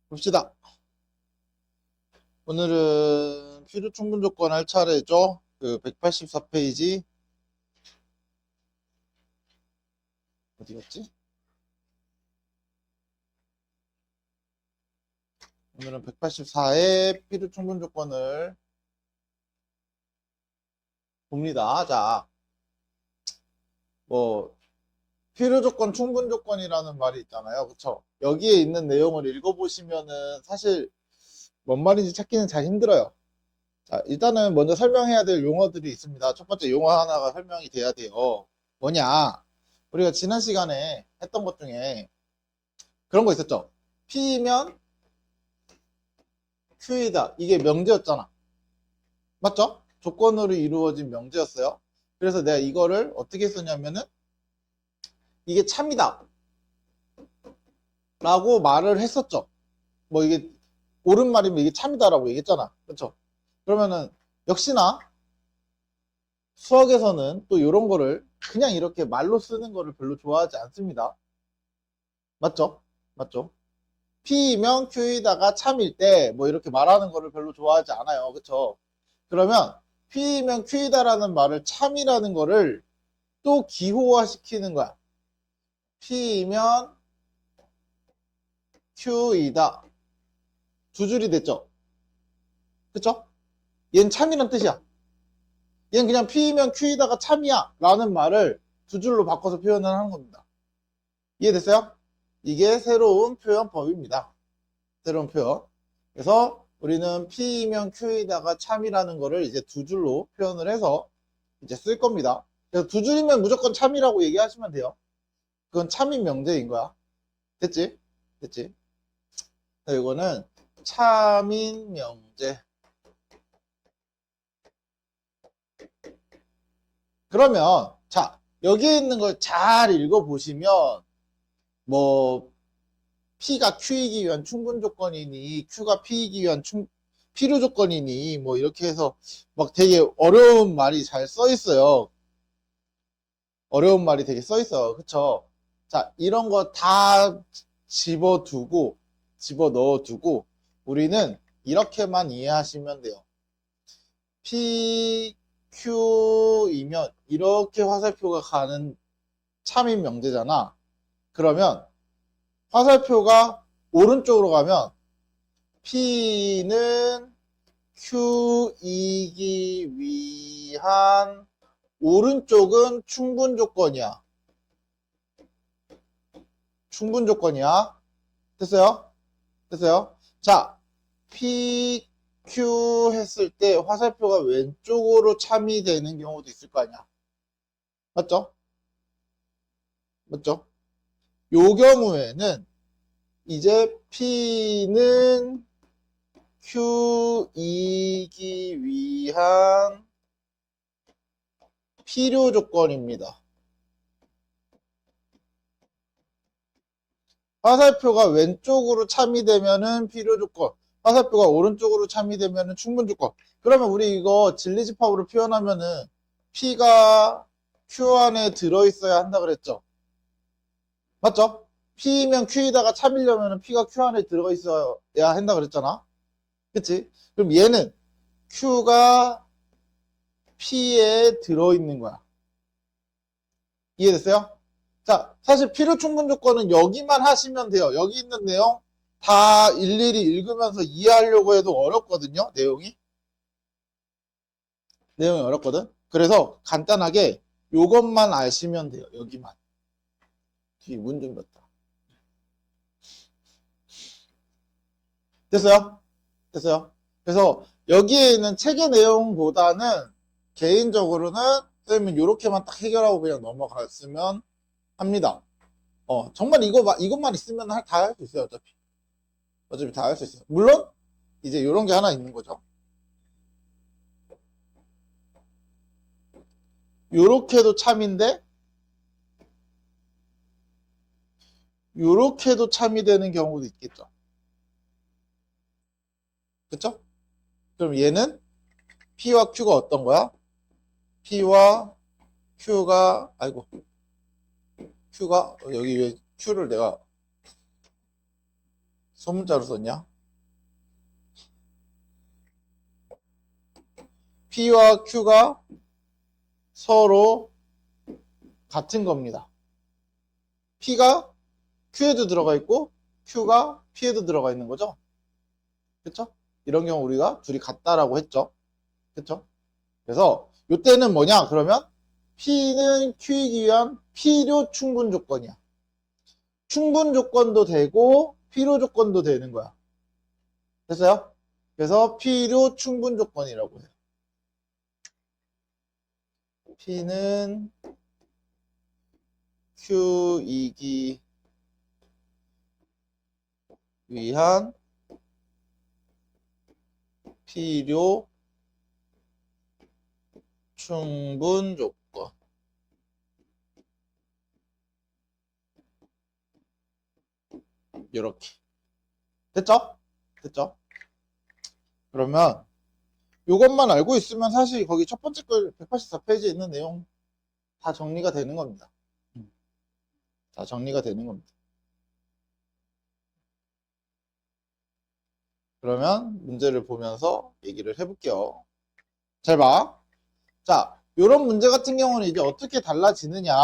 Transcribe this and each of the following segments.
봅시다. 오늘은 필요 충분 조건 할 차례죠. 그 184페이지 어디 갔지? 오늘은 184의 필요 충분 조건을 봅니다. 자, 뭐 필요 조건, 충분 조건이라는 말이 있잖아요. 그쵸? 여기에 있는 내용을 읽어보시면은 사실 뭔 말인지 찾기는 잘 힘들어요. 자, 일단은 먼저 설명해야 될 용어들이 있습니다. 첫 번째 용어 하나가 설명이 돼야 돼요. 뭐냐? 우리가 지난 시간에 했던 것 중에 그런 거 있었죠. P면 Q이다. 이게 명제였잖아. 맞죠? 조건으로 이루어진 명제였어요. 그래서 내가 이거를 어떻게 쓰냐면은 이게 참이다 라고 말을 했었죠. 뭐 이게 옳은 말이면 이게 참이다 라고 얘기했잖아. 그렇죠? 그러면은 역시나 수학에서는 또 이런 거를 그냥 이렇게 말로 쓰는 거를 별로 좋아하지 않습니다. 맞죠? 맞죠? P면 Q이다가 참일 때 뭐 이렇게 말하는 거를 별로 좋아하지 않아요. 그쵸? 그러면 P면 Q이다라는 말을 참이라는 거를 또 기호화 시키는 거야. P면 Q이다. 두 줄이 됐죠? 그쵸? 얘는 참이란 뜻이야. 얘는 그냥 P면 Q이다가 참이야 라는 말을 두 줄로 바꿔서 표현을 하는 겁니다. 이해됐어요? 이게 새로운 표현법입니다. 새로운 표현. 그래서 우리는 P면 Q이다가 참이라는 거를 이제 두 줄로 표현을 해서 이제 쓸 겁니다. 그래서 두 줄이면 무조건 참이라고 얘기하시면 돼요. 그건 참인 명제인 거야. 됐지? 됐지? 자, 이거는 참인 명제. 그러면 자, 여기에 있는 걸 잘 읽어보시면 뭐 P가 Q이기 위한 충분 조건이니 Q가 P이기 위한 필요 조건이니 뭐 이렇게 해서 막 되게 어려운 말이 잘 써 있어요. 어려운 말이 되게 써 있어요. 그쵸? 자, 이런 거 다 집어 넣어 두고 우리는 이렇게만 이해하시면 돼요. PQ이면 이렇게 화살표가 가는 참인 명제잖아. 그러면 화살표가 오른쪽으로 가면 P는 Q이기 위한 오른쪽은 충분 조건이야. 충분 조건이야. 됐어요? 됐어요? 자, PQ 했을 때 화살표가 왼쪽으로 참이 되는 경우도 있을 거 아니야. 맞죠? 맞죠? 요 경우에는 이제 P는 Q이기 위한 필요 조건입니다. 화살표가 왼쪽으로 참이 되면은 필요 조건, 화살표가 오른쪽으로 참이 되면은 충분 조건. 그러면 우리 이거 진리집합으로 표현하면은 P가 Q 안에 들어있어야 한다 그랬죠? 맞죠? P면 Q이다가 참이려면은 P가 Q 안에 들어있어야 한다 그랬잖아? 그치? 그럼 얘는 Q가 P에 들어있는 거야. 이해됐어요? 자, 사실 필요 충분 조건은 여기만 하시면 돼요. 여기 있는 내용 다 일일이 읽으면서 이해하려고 해도 어렵거든요. 내용이 어렵거든. 그래서 간단하게 요것만 아시면 돼요. 여기만. 뒤 문 좀 닫다. 됐어요? 됐어요? 그래서 여기에 있는 책의 내용보다는 개인적으로는 선생님은 이렇게만 딱 해결하고 그냥 넘어갔으면 합니다. 정말 이것만 있으면 다 할 수 있어요. 어차피 다 할 수 있어요. 물론 이제 이런 게 하나 있는 거죠. 요렇게도 참인데 요렇게도 참이 되는 경우도 있겠죠. 그쵸? 그럼 얘는 P와 Q가 어떤 거야? P와 Q가 아이고 Q가 여기 왜 Q를 내가 소문자로 썼냐? P와 Q가 서로 같은 겁니다. P가 Q에도 들어가 있고 Q가 P에도 들어가 있는 거죠. 그쵸? 이런 경우 우리가 둘이 같다라고 했죠. 그쵸? 그래서 이때는 뭐냐? 그러면 P는 Q이기 위한 필요 충분 조건이야. 충분 조건도 되고 필요 조건도 되는 거야. 됐어요? 그래서 필요 충분 조건이라고 해요. P는 Q이기 위한 필요 충분 조건. 이렇게. 됐죠? 됐죠? 그러면 이것만 알고 있으면 사실 거기 첫 번째 걸 184페이지에 있는 내용 다 정리가 되는 겁니다. 다 정리가 되는 겁니다. 그러면 문제를 보면서 얘기를 해볼게요. 잘 봐. 자, 이런 문제 같은 경우는 이제 어떻게 달라지느냐,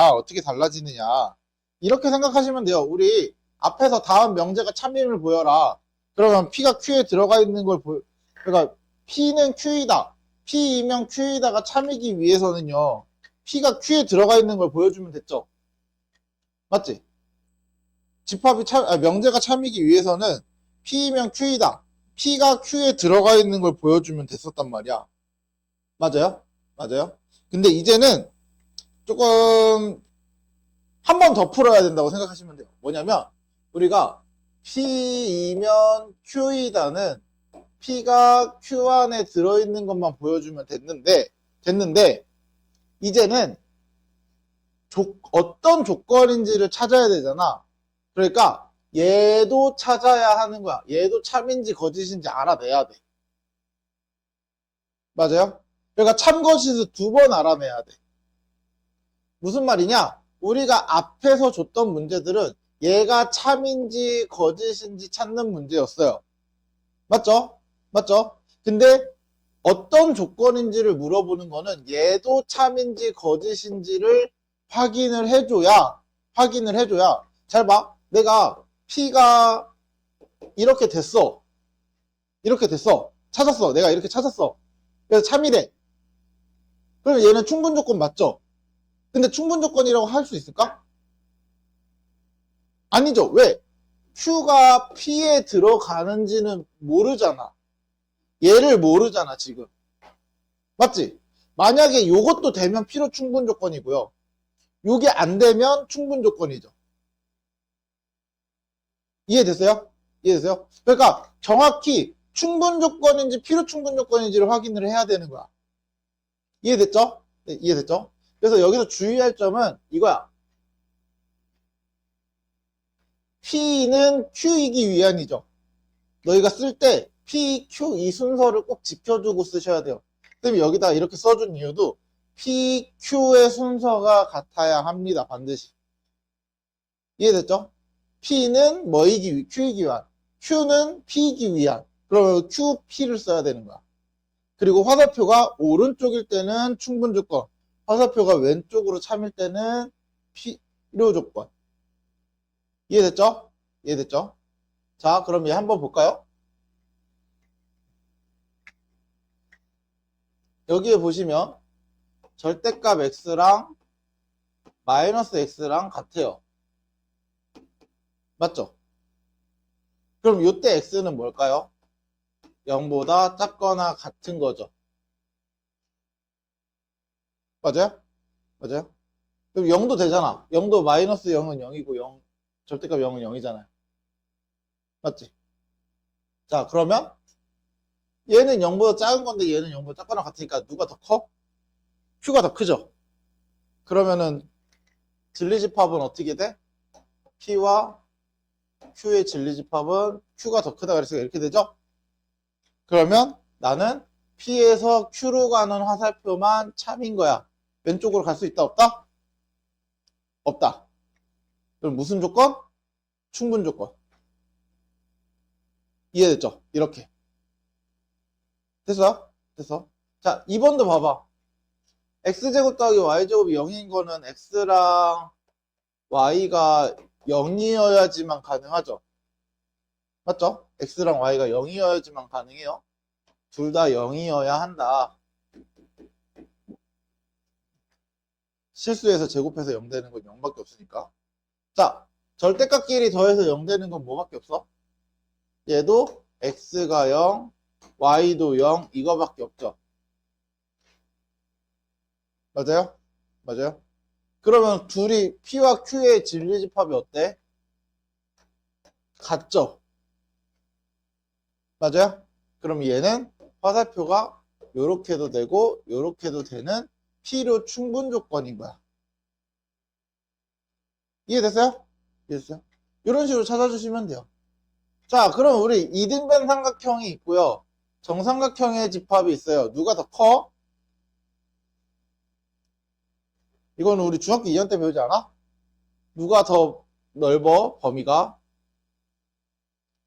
이렇게 생각하시면 돼요. 우리 앞에서 다음 명제가 참임을 보여라. 그러면 P가 Q에 들어가 있는 걸 그러니까 P는 Q이다. P이면 Q이다가 참이기 위해서는요, P가 Q에 들어가 있는 걸 보여주면 됐죠. 맞지? 명제가 참이기 위해서는 P이면 Q이다. P가 Q에 들어가 있는 걸 보여주면 됐었단 말이야. 맞아요? 맞아요? 근데 이제는 조금 한 번 더 풀어야 된다고 생각하시면 돼요. 뭐냐면 우리가 P이면 Q이다는 P가 Q 안에 들어있는 것만 보여주면 됐는데 이제는 어떤 조건인지를 찾아야 되잖아. 그러니까 얘도 찾아야 하는 거야. 얘도 참인지 거짓인지 알아내야 돼. 맞아요? 그러니까 참거짓을 2번 알아내야 돼. 무슨 말이냐? 우리가 앞에서 줬던 문제들은 얘가 참인지 거짓인지 찾는 문제였어요. 맞죠? 맞죠? 근데 어떤 조건인지를 물어보는 거는 얘도 참인지 거짓인지를 확인을 해줘야 잘 봐. 내가 P가 이렇게 됐어. 찾았어. 내가 이렇게 찾았어. 그래서 참이래. 그러면 얘는 충분 조건 맞죠? 근데 충분 조건이라고 할 수 있을까? 아니죠. 왜? Q가 P에 들어가는지는 모르잖아. 얘를 모르잖아, 지금. 맞지? 만약에 요것도 되면 필요 충분 조건이고요. 요게 안 되면 충분 조건이죠. 이해됐어요? 이해됐어요? 그러니까 정확히 충분 조건인지 필요 충분 조건인지를 확인을 해야 되는 거야. 이해됐죠? 네, 이해됐죠? 그래서 여기서 주의할 점은 이거야. P는 Q이기 위한이죠. 너희가 쓸 때 P, Q 이 순서를 꼭 지켜주고 쓰셔야 돼요. 선생님이 여기다 이렇게 써준 이유도 P, Q의 순서가 같아야 합니다. 반드시. 이해됐죠? P는 Q이기 위한, Q는 P이기 위한. 그러면 Q, P를 써야 되는 거야. 그리고 화살표가 오른쪽일 때는 충분 조건, 화살표가 왼쪽으로 참일 때는 필요 조건. 이해됐죠? 이해됐죠? 자, 그럼 얘 한번 볼까요? 여기에 보시면 절대값 x랑 마이너스 x랑 같아요. 맞죠? 그럼 이때 x는 뭘까요? 0보다 작거나 같은 거죠. 맞아요? 맞아요? 그럼 0도 되잖아. 0도 마이너스 0은 0이고 0, 절대값 0은 0이잖아요. 맞지? 자, 그러면 얘는 0보다 작은 건데 얘는 0보다 작거나 같으니까 누가 더 커? Q가 더 크죠? 그러면은 진리집합은 어떻게 돼? P와 Q의 진리집합은 Q가 더 크다 그래서 이렇게 되죠? 그러면 나는 P에서 Q로 가는 화살표만 참인 거야. 왼쪽으로 갈 수 있다 없다? 없다. 그럼 무슨 조건? 충분 조건. 이해됐죠? 이렇게. 됐어? 됐어? 자, 2번도 봐봐. x제곱 더하기 y제곱이 0인 거는 x랑 y가 0이어야지만 가능하죠. 맞죠? x랑 y가 0이어야지만 가능해요. 둘 다 0이어야 한다. 실수해서 제곱해서 0 되는 건 0밖에 없으니까. 자, 절대값끼리 더해서 0 되는 건 뭐밖에 없어? 얘도 x가 0, y도 0 이거밖에 없죠. 맞아요? 맞아요? 그러면 둘이 P와 Q의 진리집합이 어때? 같죠? 맞아요? 그럼 얘는 화살표가 요렇게도 되고 요렇게도 되는 P로 충분 조건인 거야. 이해됐어요? 이해됐어요? 이런 식으로 찾아주시면 돼요. 자, 그럼 우리 이등변 삼각형이 있고요. 정삼각형의 집합이 있어요. 누가 더 커? 이거는 우리 중학교 2학년 때 배우지 않아? 누가 더 넓어? 범위가?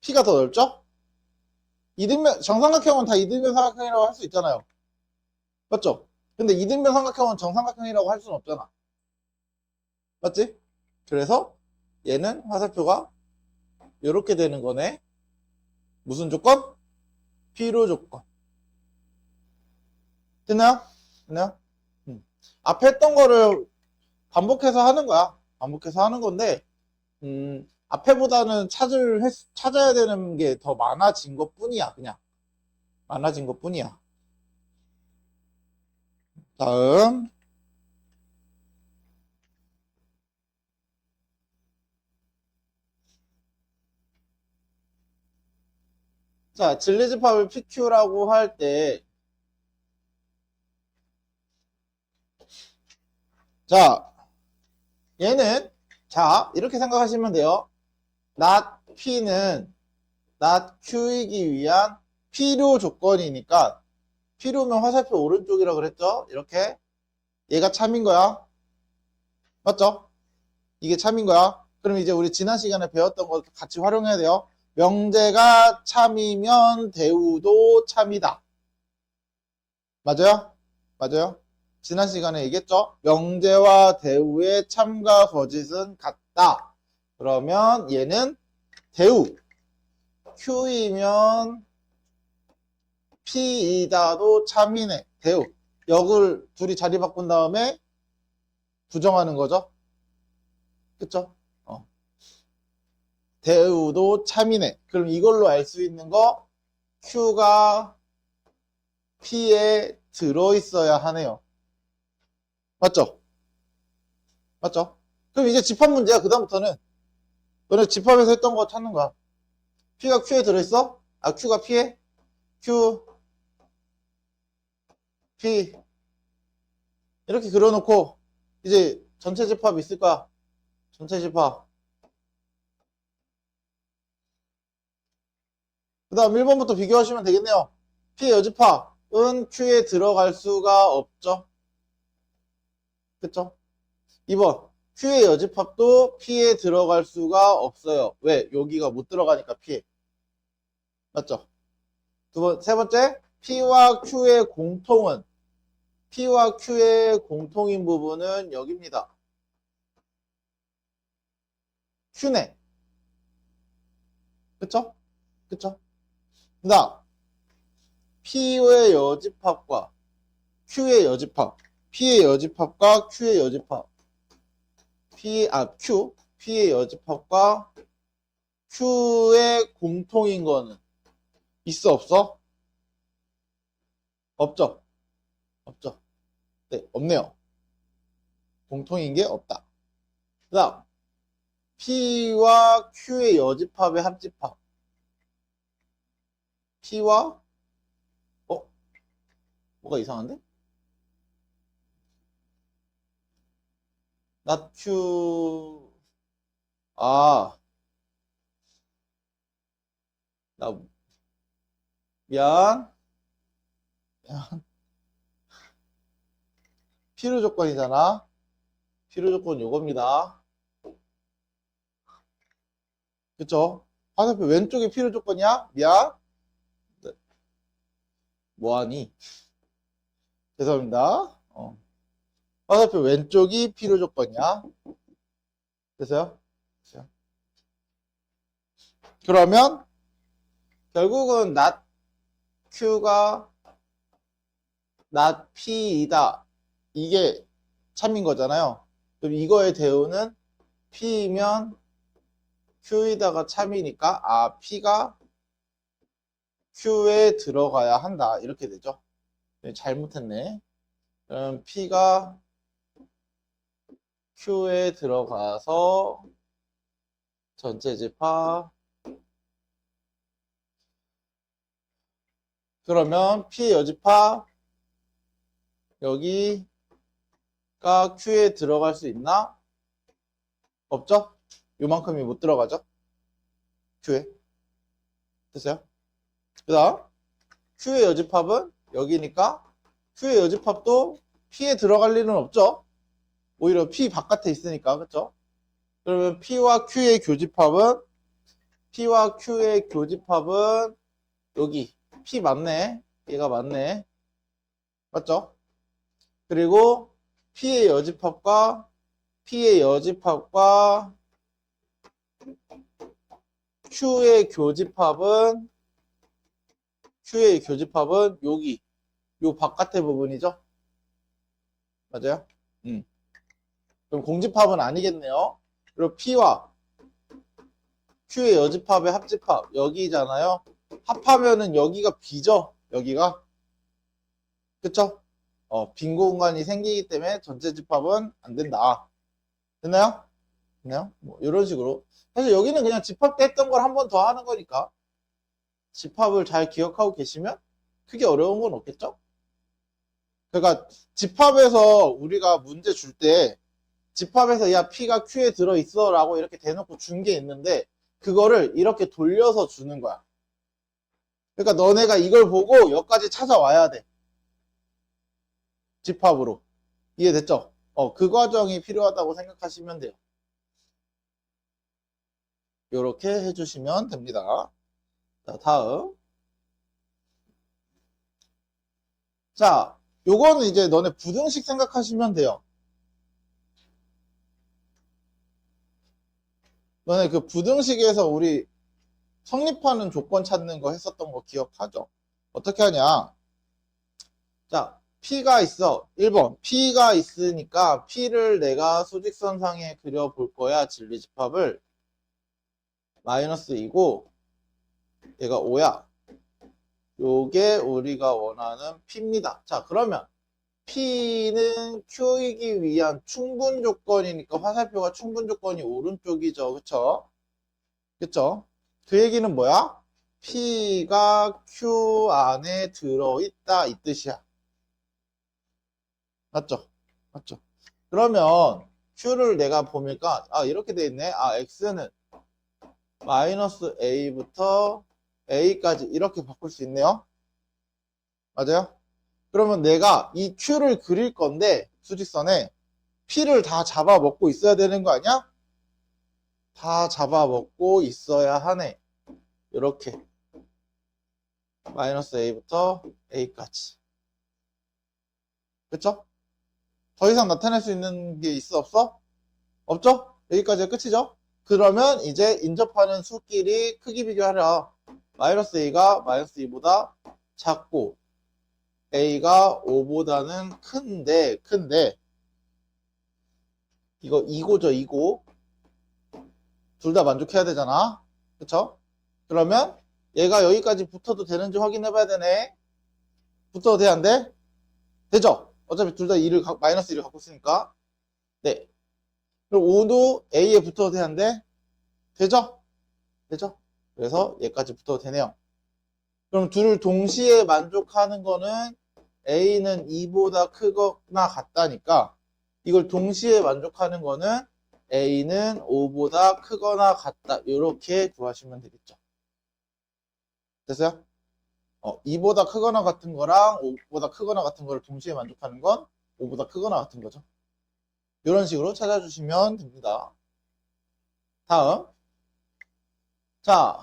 P가 더 넓죠? 이등변, 정삼각형은 다 이등변 삼각형이라고 할 수 있잖아요. 맞죠? 근데 이등변 삼각형은 정삼각형이라고 할 수는 없잖아. 맞지? 그래서 얘는 화살표가 이렇게 되는 거네. 무슨 조건? P로 조건. 됐나요? 됐나요? 앞에 했던 거를 반복해서 하는 거야. 반복해서 하는 건데, 앞에보다는 찾아야 되는 게 더 많아진 것 뿐이야. 그냥. 많아진 것 뿐이야. 다음. 자, 진리집합을 PQ라고 할 때, 자, 얘는, 자, 이렇게 생각하시면 돼요. not P는 not Q이기 위한 필요 조건이니까, 필요면 화살표 오른쪽이라고 그랬죠? 이렇게. 얘가 참인 거야. 맞죠? 이게 참인 거야. 그럼 이제 우리 지난 시간에 배웠던 거 같이 활용해야 돼요. 명제가 참이면 대우도 참이다. 맞아요? 맞아요? 지난 시간에 얘기했죠? 명제와 대우의 참과 거짓은 같다. 그러면 얘는 대우. Q이면 P이다도 참이네. 대우. 역을 둘이 자리 바꾼 다음에 부정하는 거죠. 그쵸? 대우도 참이네. 그럼 이걸로 알 수 있는 거 Q가 P에 들어있어야 하네요. 맞죠? 맞죠? 그럼 이제 집합 문제야. 그 다음부터는 너네 집합에서 했던 거 찾는 거야. P가 Q에 들어있어? 아, Q가 P에? Q, P 이렇게 그려놓고 이제 전체 집합 있을 거야. 전체 집합. 그 다음 1번부터 비교하시면 되겠네요. P의 여집합은 Q에 들어갈 수가 없죠. 그쵸? 2번 Q의 여집합도 P에 들어갈 수가 없어요. 왜? 여기가 못 들어가니까 P에. 맞죠? 세 번째 P와 Q의 공통은 P와 Q의 공통인 부분은 여기입니다. Q네. 그쵸? 그쵸? 그 다음 P의 여집합과 Q의 여집합 P의 여집합과 Q의 여집합 P의 여집합과 Q의 공통인 거는 있어 없어? 없죠? 없죠? 네, 없네요. 공통인 게 없다. 그 다음 P와 Q의 여집합의 합집합 P와 뭐가 이상한데? not Q 아, 나 미안. 필요 조건이잖아. 필요 조건 요겁니다. 그쵸? 화살표 왼쪽이 필요 조건이야? 미안. 네. 뭐하니? 죄송합니다. 화살표 왼쪽이 필요 조건이야. 됐어요? 됐어요? 그러면 결국은 not q가 not p이다. 이게 참인 거잖아요. 그럼 이거의 대우는 p이면 q이다가 참이니까 p가 q에 들어가야 한다. 이렇게 되죠. 잘못했네. 그럼 p가 q에 들어가서 전체 집합 그러면 p의 여집합 여기가 q에 들어갈 수 있나? 없죠? 요만큼이 못 들어가죠? q에 됐어요? 그 다음 q의 여집합은 여기니까 q의 여집합도 p에 들어갈 일은 없죠? 오히려 p 바깥에 있으니까 그쵸? 그러면 p와 q의 교집합은 여기 p 맞네. 얘가 맞네. 맞죠? 그리고 p의 여집합과 q의 교집합은 여기 요 바깥의 부분이죠. 맞아요? 그럼 공집합은 아니겠네요. 그리고 p와 q의 여집합의 합집합 여기잖아요. 합하면은 여기가 b죠. 여기가 그쵸? 빈 공간이 생기기 때문에 전체 집합은 안 된다. 됐나요? 됐나요? 뭐 이런 식으로. 사실 여기는 그냥 집합 때 했던 걸 한 번 더 하는 거니까 집합을 잘 기억하고 계시면 크게 어려운 건 없겠죠? 그러니까 집합에서 우리가 문제 줄 때 집합에서 야 P가 Q에 들어있어 라고 이렇게 대놓고 준 게 있는데 그거를 이렇게 돌려서 주는 거야. 그러니까 너네가 이걸 보고 여기까지 찾아와야 돼. 집합으로. 이해됐죠? 그 과정이 필요하다고 생각하시면 돼요. 이렇게 해주시면 됩니다. 자, 다음. 자, 요거는 이제 너네 부등식 생각하시면 돼요. 너네 그 부등식에서 우리 성립하는 조건 찾는 거 했었던 거 기억하죠? 어떻게 하냐? 자, P가 있어. 1번. P가 있으니까 P를 내가 수직선상에 그려볼 거야. 진리집합을. 마이너스 2고 얘가 5야. 요게 우리가 원하는 P입니다. 자, 그러면 P는 Q이기 위한 충분 조건이니까 화살표가 충분 조건이 오른쪽이죠. 그쵸? 그쵸? 그 얘기는 뭐야? P가 Q 안에 들어있다 이 뜻이야. 맞죠? 맞죠? 그러면 Q를 내가 보니까 이렇게 돼 있네. X는 마이너스 A부터 A까지 이렇게 바꿀 수 있네요. 맞아요? 그러면 내가 이 Q를 그릴 건데 수직선에 P를 다 잡아먹고 있어야 되는 거 아니야? 다 잡아먹고 있어야 하네. 이렇게 마이너스 A부터 A까지. 그쵸? 더 이상 나타낼 수 있는 게 있어 없어? 없죠? 여기까지가 끝이죠? 그러면 이제 인접하는 수끼리 크기 비교하라. 마이너스 A가 마이너스 2보다 작고 A가 5보다는 큰데 이거 2고죠 2고 둘 다 만족해야 되잖아. 그쵸? 그러면 얘가 여기까지 붙어도 되는지 확인해 봐야 되네. 붙어도 돼 안 돼? 되죠? 어차피 둘 다 마이너스 1을 갖고 있으니까. 네. 그럼 5도 A에 붙어도 돼 안 돼? 되죠? 되죠? 그래서 얘까지 붙어도 되네요. 그럼 둘을 동시에 만족하는 거는 A는 2보다 크거나 같다니까 이걸 동시에 만족하는 거는 A는 5보다 크거나 같다. 이렇게 구하시면 되겠죠. 됐어요? 2보다 크거나 같은 거랑 5보다 크거나 같은 거를 동시에 만족하는 건 5보다 크거나 같은 거죠. 이런 식으로 찾아주시면 됩니다. 다음. 자,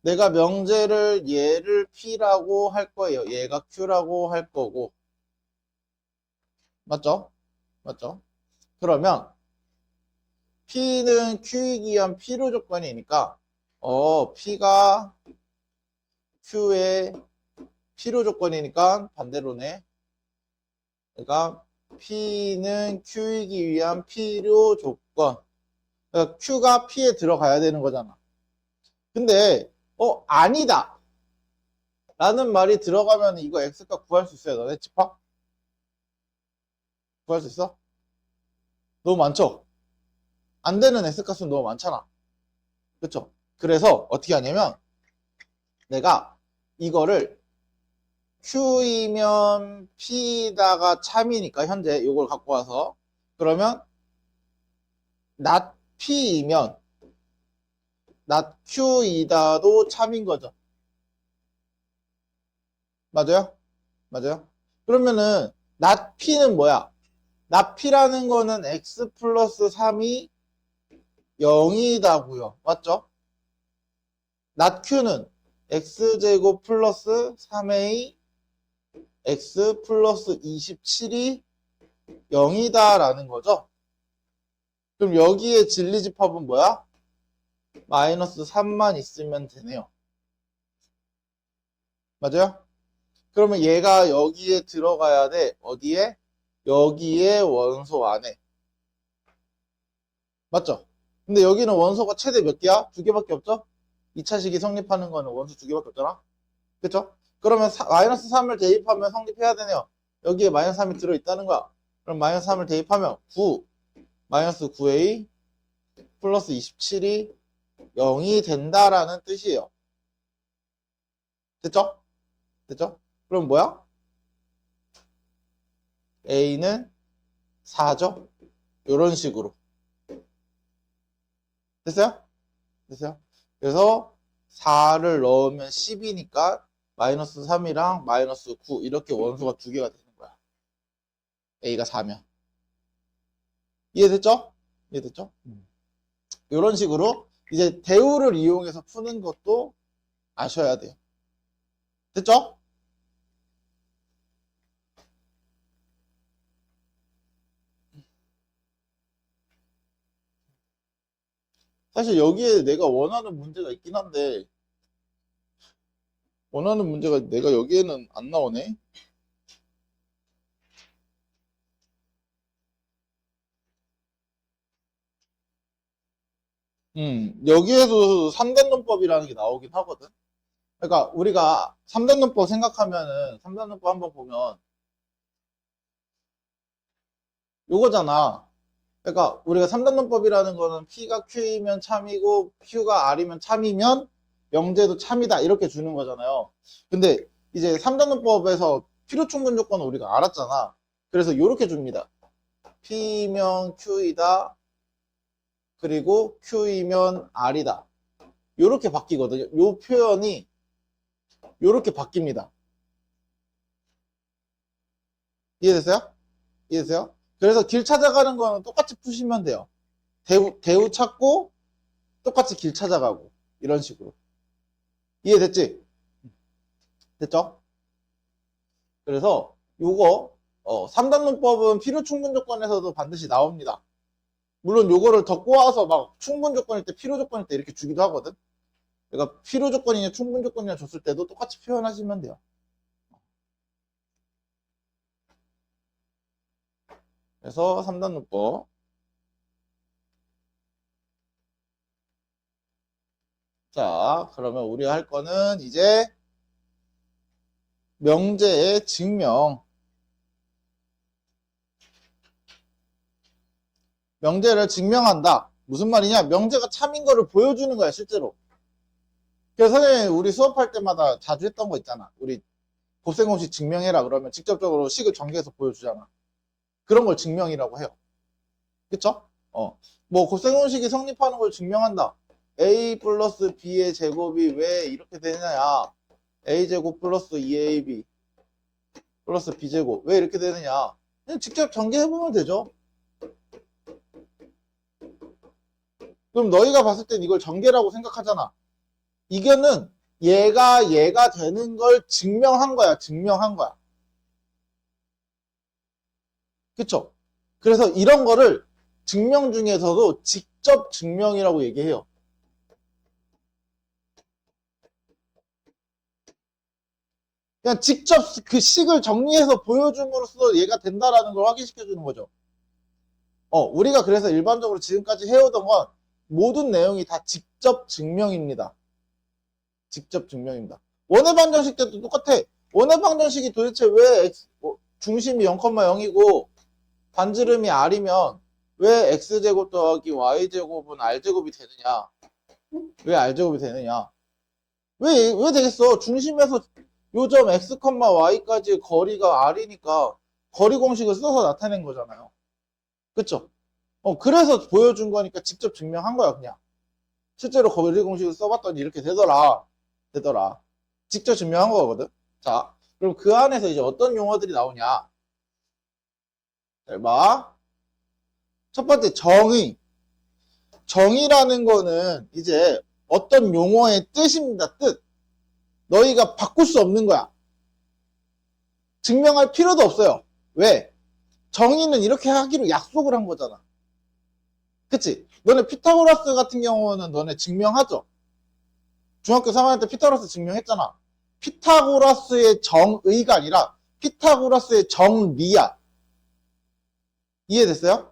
내가 명제를 얘를 P라고 할 거예요. 얘가 Q라고 할 거고. 맞죠? 맞죠? 그러면 P는 Q이기 위한 필요 조건이니까 P가 Q의 필요 조건이니까 반대로네. 그러니까 P는 Q이기 위한 필요 조건. 그러니까 Q가 P에 들어가야 되는 거잖아. 근데 아니다 라는 말이 들어가면 이거 X값 구할 수 있어요. 너네 집합? 구할 수 있어? 너무 많죠? 안 되는 X값은 너무 많잖아. 그쵸? 그래서 어떻게 하냐면 내가 이거를 Q이면 P다가 참이니까 현재 이걸 갖고 와서 그러면 not P이면 not Q이다도 참인 거죠. 맞아요? 맞아요? 그러면은 not P는 뭐야? not P라는 거는 X 플러스 3이 0이다고요. 맞죠? not Q는 X제곱 플러스 3A X 플러스 27이 0이다 라는 거죠. 그럼 여기에 진리집합은 뭐야? 마이너스 3만 있으면 되네요. 맞아요? 그러면 얘가 여기에 들어가야 돼. 어디에? 여기에 원소 안에. 맞죠? 근데 여기는 원소가 최대 몇 개야? 두 개밖에 없죠? 2차식이 성립하는 거는 원소 두 개밖에 없잖아? 그쵸? 그러면 마이너스 3을 대입하면 성립해야 되네요. 여기에 마이너스 3이 들어있다는 거야. 그럼 마이너스 3을 대입하면 9, 마이너스 9a 플러스 27이 0이 된다라는 뜻이에요. 됐죠? 됐죠? 그럼 뭐야? A는 4죠? 이런 식으로. 됐어요? 됐어요? 그래서 4를 넣으면 10이니까 마이너스 3이랑 마이너스 9 이렇게 원소가 두 개가 되는 거야. A가 4면. 이해됐죠? 이해됐죠? 이런 식으로 이제 대우를 이용해서 푸는 것도 아셔야 돼요. 됐죠? 사실 여기에 내가 원하는 문제가 있긴 한데 원하는 문제가 내가 여기에는 안 나오네. 여기에도 3단론법이라는 게 나오긴 하거든. 그러니까 우리가 3단론법 생각하면은 3단론법 한번 보면 요거잖아. 그러니까 우리가 3단론법이라는 거는 P가 Q이면 참이고 Q가 R이면 참이면 명제도 참이다 이렇게 주는 거잖아요. 근데 이제 3단론법에서 필요 충분 조건은 우리가 알았잖아. 그래서 이렇게 줍니다. P면 Q이다. 그리고 Q이면 R이다. 이렇게 바뀌거든요. 이 표현이 이렇게 바뀝니다. 이해됐어요? 이해됐어요? 그래서 길 찾아가는 거는 똑같이 푸시면 돼요. 대우 찾고 똑같이 길 찾아가고 이런 식으로. 이해됐지? 됐죠? 그래서 요거 3단론법은 필요 충분 조건에서도 반드시 나옵니다. 물론 요거를 더 꼬아서 막 충분 조건일 때 필요 조건일 때 이렇게 주기도 하거든. 그러니까 필요 조건이냐 충분 조건이냐 줬을 때도 똑같이 표현하시면 돼요. 그래서 3단론법. 자, 그러면 우리가 할 거는 이제 명제의 증명. 명제를 증명한다. 무슨 말이냐? 명제가 참인 거를 보여주는 거야, 실제로. 그래서 선생님, 우리 수업할 때마다 자주 했던 거 있잖아. 우리 곱셈공식 증명해라 그러면 직접적으로 식을 전개해서 보여주잖아. 그런 걸 증명이라고 해요. 그쵸? 뭐 곱셈공식이 성립하는 걸 증명한다. A 플러스 B의 제곱이 왜 이렇게 되느냐? A제곱 플러스 2AB 플러스 B제곱 왜 이렇게 되느냐? 그냥 직접 전개해보면 되죠. 그럼 너희가 봤을 땐 이걸 전개라고 생각하잖아. 이거는 얘가 되는 걸 증명한 거야. 증명한 거야. 그쵸? 그래서 이런 거를 증명 중에서도 직접 증명이라고 얘기해요. 그냥 직접 그 식을 정리해서 보여줌으로써 얘가 된다라는 걸 확인시켜 주는 거죠. 우리가 그래서 일반적으로 지금까지 해오던 건 모든 내용이 다 직접 증명입니다. 직접 증명입니다. 원의 방정식 때도 똑같아. 원의 방정식이 도대체 왜 중심이 0,0이고 반지름이 r이면 왜 x제곱 더하기 y제곱은 r제곱이 되느냐? 왜 r제곱이 되느냐? 왜 되겠어? 중심에서 요점 x, y까지의 거리가 r이니까 거리 공식을 써서 나타낸 거잖아요. 그쵸? 그래서 보여준 거니까 직접 증명한 거야, 그냥. 실제로 거리 공식을 써봤더니 이렇게 되더라. 직접 증명한 거거든. 자, 그럼 그 안에서 이제 어떤 용어들이 나오냐? 잘 봐. 첫 번째, 정의. 정의라는 거는 이제 어떤 용어의 뜻입니다. 뜻. 너희가 바꿀 수 없는 거야. 증명할 필요도 없어요. 왜? 정의는 이렇게 하기로 약속을 한 거잖아. 그치? 너네 피타고라스 같은 경우는 너네 증명하죠? 중학교 3학년 때 피타고라스 증명했잖아. 피타고라스의 정의가 아니라 피타고라스의 정리야. 이해됐어요?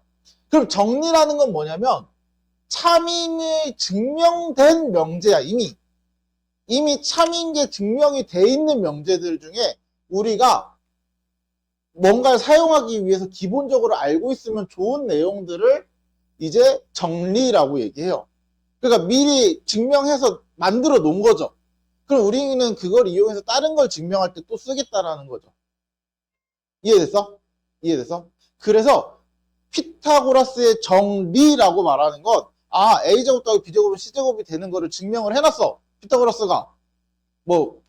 그럼 정리라는 건 뭐냐면 참인이 증명된 명제야. 이미 참인 게 증명이 돼 있는 명제들 중에 우리가 뭔가를 사용하기 위해서 기본적으로 알고 있으면 좋은 내용들을 이제 정리라고 얘기해요. 그러니까 미리 증명해서 만들어 놓은 거죠. 그럼 우리는 그걸 이용해서 다른 걸 증명할 때 또 쓰겠다라는 거죠. 이해됐어? 이해됐어? 그래서 피타고라스의 정리라고 말하는 건 A제곱 더하기 B제곱은 C제곱이 되는 거를 증명을 해놨어. 피타고라스가.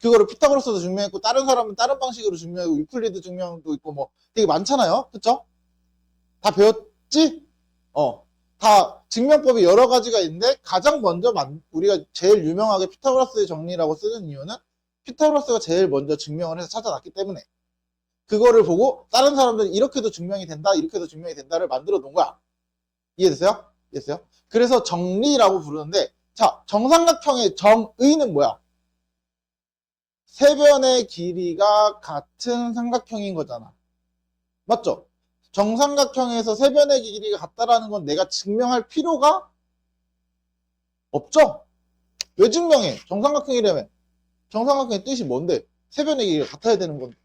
그거를 피타고라스도 증명했고 다른 사람은 다른 방식으로 증명하고 유클리드 증명도 있고 되게 많잖아요. 그쵸? 다 배웠지? 다 증명법이 여러 가지가 있는데 가장 먼저 우리가 제일 유명하게 피타고라스의 정리라고 쓰는 이유는 피타고라스가 제일 먼저 증명을 해서 찾아놨기 때문에 그거를 보고 다른 사람들이 이렇게도 증명이 된다, 이렇게도 증명이 된다를 만들어 놓은 거야. 이해됐어요? 이해됐어요? 그래서 정리라고 부르는데 자, 정삼각형의 정의는 뭐야? 세 변의 길이가 같은 삼각형인 거잖아. 맞죠? 정삼각형에서 세 변의 길이가 같다라는 건 내가 증명할 필요가 없죠? 왜 증명해? 정삼각형이라면. 정삼각형의 뜻이 뭔데? 세 변의 길이가 같아야 되는 건데.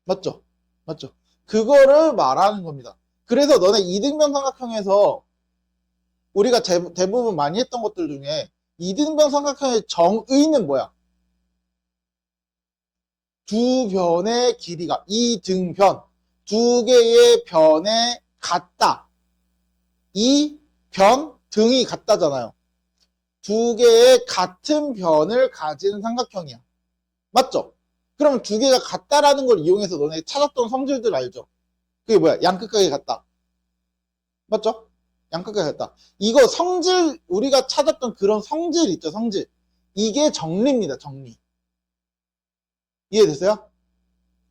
맞죠? 맞죠? 그거를 말하는 겁니다. 그래서 너네 이등변 삼각형에서 우리가 대부분 많이 했던 것들 중에 이등변 삼각형의 정의는 뭐야? 두 변의 길이가 이등변 두 개의 변에 같다. 이 변 등이 같다잖아요. 두 개의 같은 변을 가진 삼각형이야. 맞죠? 그러면 두 개가 같다라는 걸 이용해서 너네 찾았던 성질들 알죠? 그게 뭐야? 양끝각이 같다. 맞죠? 양끝각이 같다. 이거 성질, 우리가 찾았던 그런 성질 있죠? 성질. 이게 정리입니다. 정리. 이해됐어요?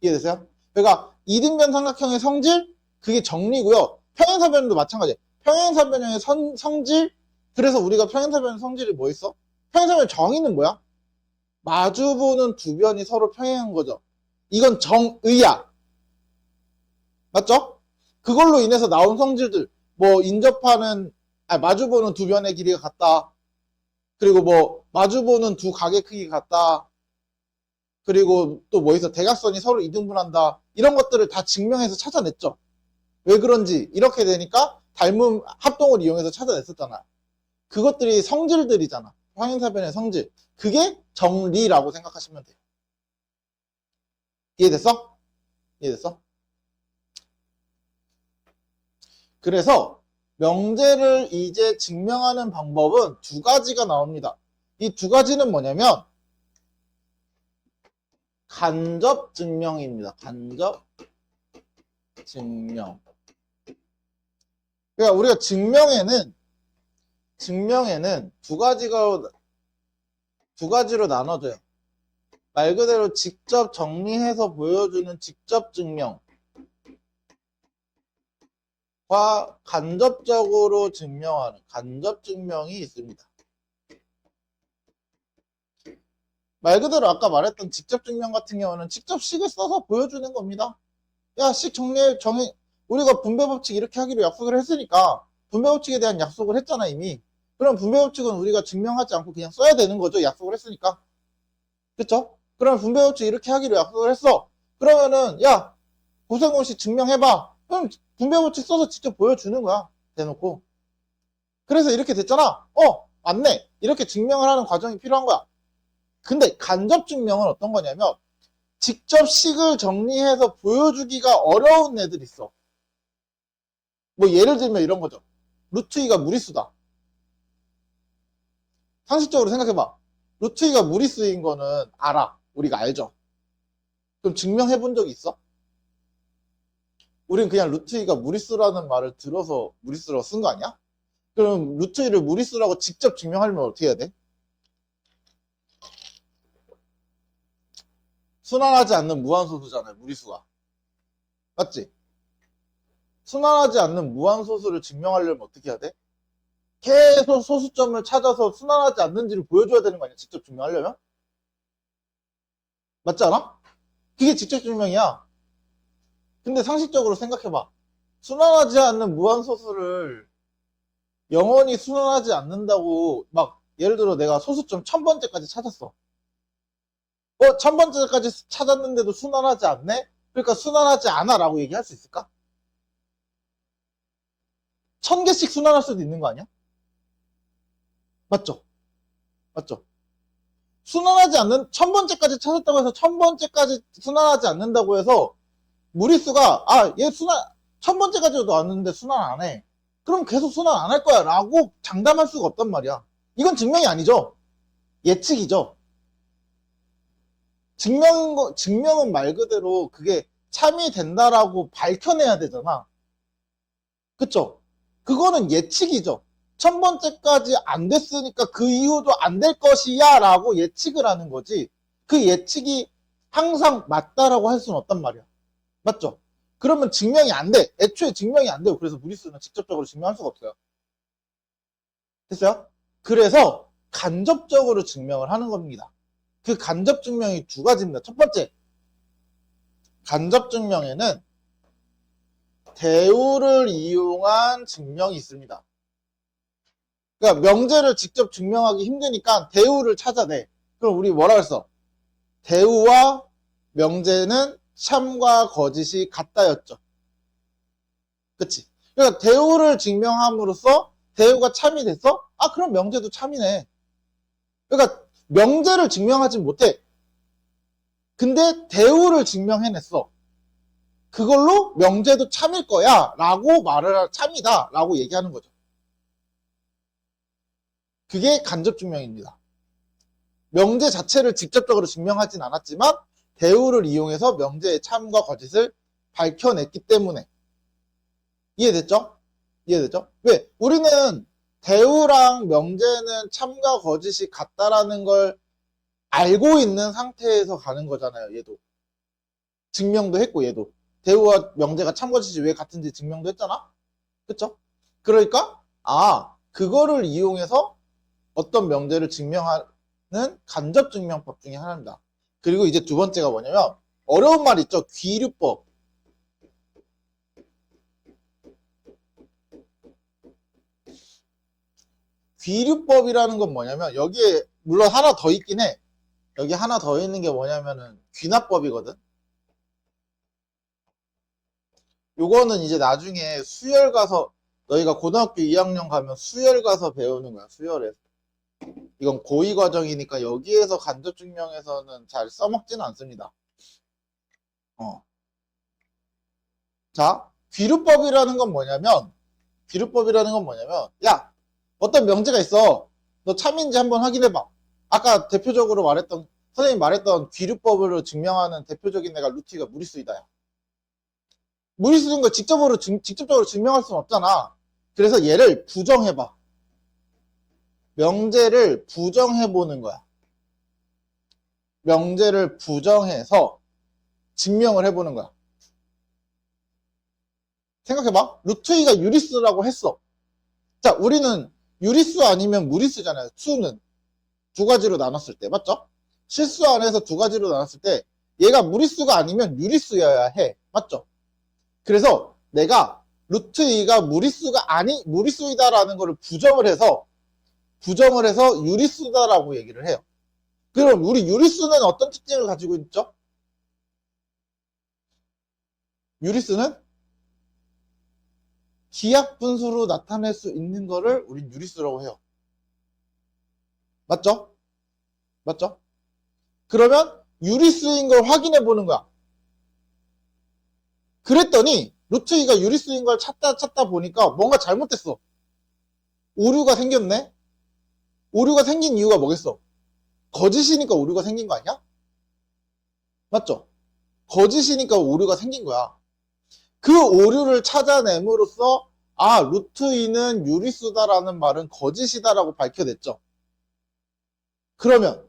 이해됐어요? 그러니까 이등변 삼각형의 성질 그게 정리고요. 평행사변도 마찬가지예요. 평행사변형의 성질 그래서 우리가 평행사변 성질이 뭐 있어? 평행사변 정의는 뭐야? 마주보는 두 변이 서로 평행한 거죠. 이건 정의야. 맞죠? 그걸로 인해서 나온 성질들 인접하는 마주보는 두 변의 길이가 같다. 그리고 마주보는 두 각의 크기가 같다. 그리고 또 뭐 있어? 대각선이 서로 이등분한다. 이런 것들을 다 증명해서 찾아냈죠. 왜 그런지 이렇게 되니까 닮음 합동을 이용해서 찾아냈었잖아. 그것들이 성질들이잖아. 평행사변의 성질. 그게 정리라고 생각하시면 돼요. 이해됐어? 이해됐어? 그래서 명제를 이제 증명하는 방법은 두 가지가 나옵니다. 이 두 가지는 뭐냐면 간접 증명입니다. 간접 증명. 그러니까 우리가 증명에는 증명에는 두 가지로 나눠져요. 말 그대로 직접 정리해서 보여주는 직접 증명과 간접적으로 증명하는 간접 증명이 있습니다. 말 그대로 아까 말했던 직접 증명 같은 경우는 직접 식을 써서 보여주는 겁니다. 야, 식 정의, 우리가 분배 법칙 이렇게 하기로 약속을 했으니까 분배 법칙에 대한 약속을 했잖아, 이미. 그럼 분배 법칙은 우리가 증명하지 않고 그냥 써야 되는 거죠, 약속을 했으니까. 그쵸? 그럼 분배 법칙 이렇게 하기로 약속을 했어. 그러면은, 야, 고생고시 증명해봐. 그럼 분배 법칙 써서 직접 보여주는 거야, 대놓고. 그래서 이렇게 됐잖아. 맞네. 이렇게 증명을 하는 과정이 필요한 거야. 근데 간접 증명은 어떤 거냐면, 직접 식을 정리해서 보여주기가 어려운 애들이 있어. 뭐 예를 들면 이런 거죠. 루트 2가 무리수다. 상식적으로 생각해봐. 루트 2가 무리수인 거는 알아. 우리가 알죠. 그럼 증명해 본 적이 있어? 우린 그냥 루트 2가 무리수라는 말을 들어서 무리수라고 쓴 거 아니야? 그럼 루트 2를 무리수라고 직접 증명하려면 어떻게 해야 돼? 순환하지 않는 무한소수잖아요, 무리수가. 맞지? 순환하지 않는 무한소수를 증명하려면 어떻게 해야 돼? 계속 소수점을 찾아서 순환하지 않는지를 보여줘야 되는 거 아니야, 직접 증명하려면? 맞지 않아? 그게 직접 증명이야. 근데 상식적으로 생각해봐. 순환하지 않는 무한소수를 영원히 순환하지 않는다고 막 예를 들어 내가 소수점 1000번째까지 찾았어. 1000번째까지 찾았는데도 순환하지 않네? 그러니까 순환하지 않아 라고 얘기할 수 있을까? 1000개씩 순환할 수도 있는 거 아니야? 맞죠? 맞죠? 순환하지 않는 1000번째까지 찾았다고 해서 1000번째까지 순환하지 않는다고 해서 무리수가 얘 순환 1000번째까지도 왔는데 순환 안 해. 그럼 계속 순환 안 할 거야 라고 장담할 수가 없단 말이야. 이건 증명이 아니죠. 예측이죠. 증명은 말 그대로 그게 참이 된다라고 밝혀내야 되잖아. 그쵸? 그거는 예측이죠. 1000번째까지 안 됐으니까 그 이후도 안 될 것이야 라고 예측을 하는 거지. 그 예측이 항상 맞다라고 할 수는 없단 말이야. 맞죠? 그러면 증명이 안 돼. 애초에 증명이 안 돼요. 그래서 무리수는 직접적으로 증명할 수가 없어요. 됐어요? 그래서 간접적으로 증명을 하는 겁니다. 그 간접 증명이 두 가지입니다. 첫 번째, 간접 증명에는 대우를 이용한 증명이 있습니다. 그러니까 명제를 직접 증명하기 힘드니까 대우를 찾아내. 그럼 우리 뭐라 그랬어? 대우와 명제는 참과 거짓이 같다였죠. 그치? 그러니까 대우를 증명함으로써 대우가 참이 됐어? 그럼 명제도 참이네. 그러니까 명제를 증명하지 못해. 근데 대우를 증명해냈어. 그걸로 명제도 참일 거야 라고 말을 참이다 라고 얘기하는 거죠. 그게 간접 증명입니다. 명제 자체를 직접적으로 증명하진 않았지만 대우를 이용해서 명제의 참과 거짓을 밝혀냈기 때문에. 이해됐죠? 이해됐죠? 왜? 우리는 대우랑 명제는 참과 거짓이 같다라는 걸 알고 있는 상태에서 가는 거잖아요. 얘도. 증명도 했고 얘도. 대우와 명제가 참 거짓이 왜 같은지 증명도 했잖아? 그쵸? 그러니까 그거를 이용해서 어떤 명제를 증명하는 간접 증명법 중에 하나입니다. 그리고 이제 두 번째가 뭐냐면 어려운 말 있죠? 귀류법. 귀류법이라는 건 뭐냐면 여기에 물론 하나 더 있긴 해. 여기 하나 더 있는 게 뭐냐면은 귀납법이거든. 요거는 이제 나중에 수열 가서 너희가 고등학교 2학년 가면 수열 가서 배우는 거야. 수열에서. 이건 고2 과정이니까 여기에서 간접 증명에서는 잘 써먹지는 않습니다. 자, 귀류법이라는 건 뭐냐면 야, 어떤 명제가 있어. 너 참인지 한번 확인해봐. 아까 대표적으로 말했던 선생님이 말했던 귀류법으로 증명하는 대표적인 애가 루트가 무리수이다야. 무리수인 걸 직접적으로 증명할 수는 없잖아. 그래서 얘를 부정해봐. 명제를 부정해 보는 거야. 명제를 부정해서 증명을 해보는 거야. 생각해봐. 루트 2가 유리수라고 했어. 자, 우리는 유리수 아니면 무리수잖아요. 수는 두 가지로 나눴을 때, 맞죠? 실수 안에서 두 가지로 나눴을 때 얘가 무리수가 아니면 유리수여야 해. 맞죠? 그래서 내가 루트 2가 무리수이다라는 거를 부정을 해서 유리수다라고 얘기를 해요. 그럼 우리 유리수는 어떤 특징을 가지고 있죠? 유리수는 기하 분수로 나타낼 수 있는 거를 우린 유리수라고 해요. 맞죠? 맞죠? 그러면 유리수인 걸 확인해 보는 거야. 그랬더니 루트 2가 유리수인 걸 찾다 보니까 뭔가 잘못됐어. 오류가 생겼네? 오류가 생긴 이유가 뭐겠어? 거짓이니까 오류가 생긴 거 아니야? 맞죠? 거짓이니까 오류가 생긴 거야. 그 오류를 찾아냄으로써 아, 루트 2는 유리수다라는 말은 거짓이다라고 밝혀냈죠. 그러면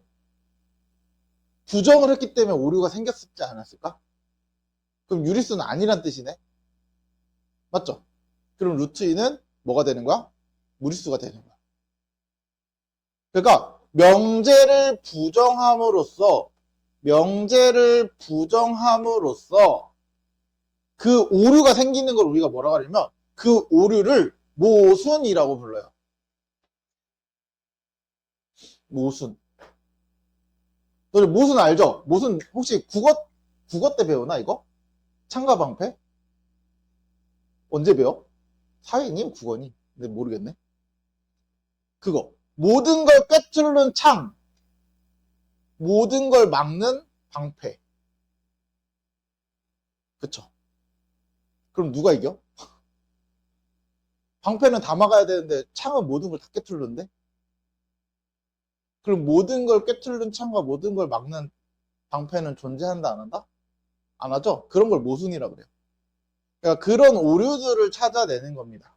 부정을 했기 때문에 오류가 생겼지 않았을까? 그럼 유리수는 아니란 뜻이네? 맞죠? 그럼 루트 2는 뭐가 되는 거야? 무리수가 되는 거야. 그러니까 명제를 부정함으로써 그 오류가 생기는 걸 우리가 뭐라고 하냐면 그 오류를 모순이라고 불러요. 모순. 너희 모순 알죠? 모순 혹시 국어 때 배우나 이거? 창가방패? 언제 배워? 사회니? 국어니? 근데 모르겠네. 그거. 모든 걸 꿰뚫는 창. 모든 걸 막는 방패. 그쵸? 그럼 누가 이겨? 방패는 다 막아야 되는데 창은 모든 걸 다 꿰뚫는데? 그럼 모든 걸 꿰뚫는 창과 모든 걸 막는 방패는 존재한다 안 한다? 안 하죠? 그런 걸 모순이라 그래요. 그러니까 그런 오류들을 찾아내는 겁니다.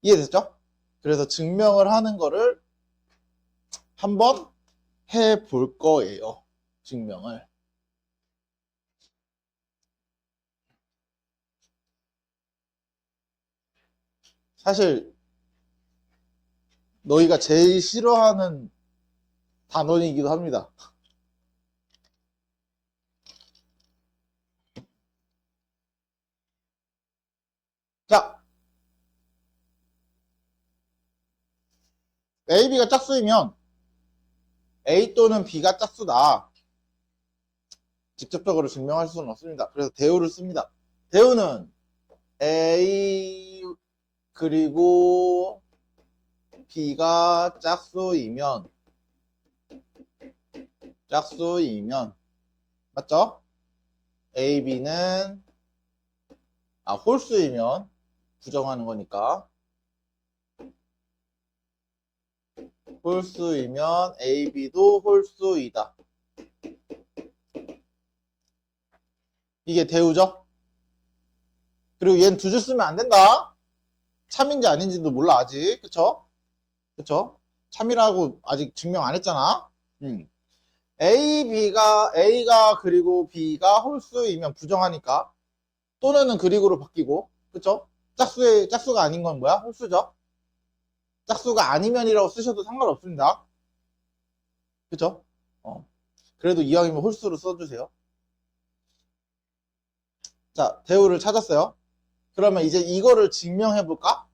이해됐죠? 그래서 증명을 하는 거를 한번 해볼 거예요. 증명을. 사실 너희가 제일 싫어하는 단원이기도 합니다. 자, A, B가 짝수이면 A 또는 B가 짝수다. 직접적으로 증명할 수는 없습니다. 그래서 대우를 씁니다. 대우는 A 그리고 B가 짝수이면 맞죠? A, B는 홀수이면 부정하는 거니까 홀수이면 A, B도 홀수이다. 이게 대우죠? 그리고 얘는 두 줄 쓰면 안 된다. 참인지 아닌지도 몰라 아직. 그쵸? 그쵸? 참이라고 아직 증명 안 했잖아. A가 그리고 B가 홀수이면 부정하니까 또는은 그리고로 바뀌고, 그쵸? 짝수가 아닌 건 뭐야? 홀수죠? 짝수가 아니면이라고 쓰셔도 상관없습니다. 그쵸? 그래도 이왕이면 홀수로 써주세요. 자, 대우를 찾았어요. 그러면 이제 이거를 증명해 볼까?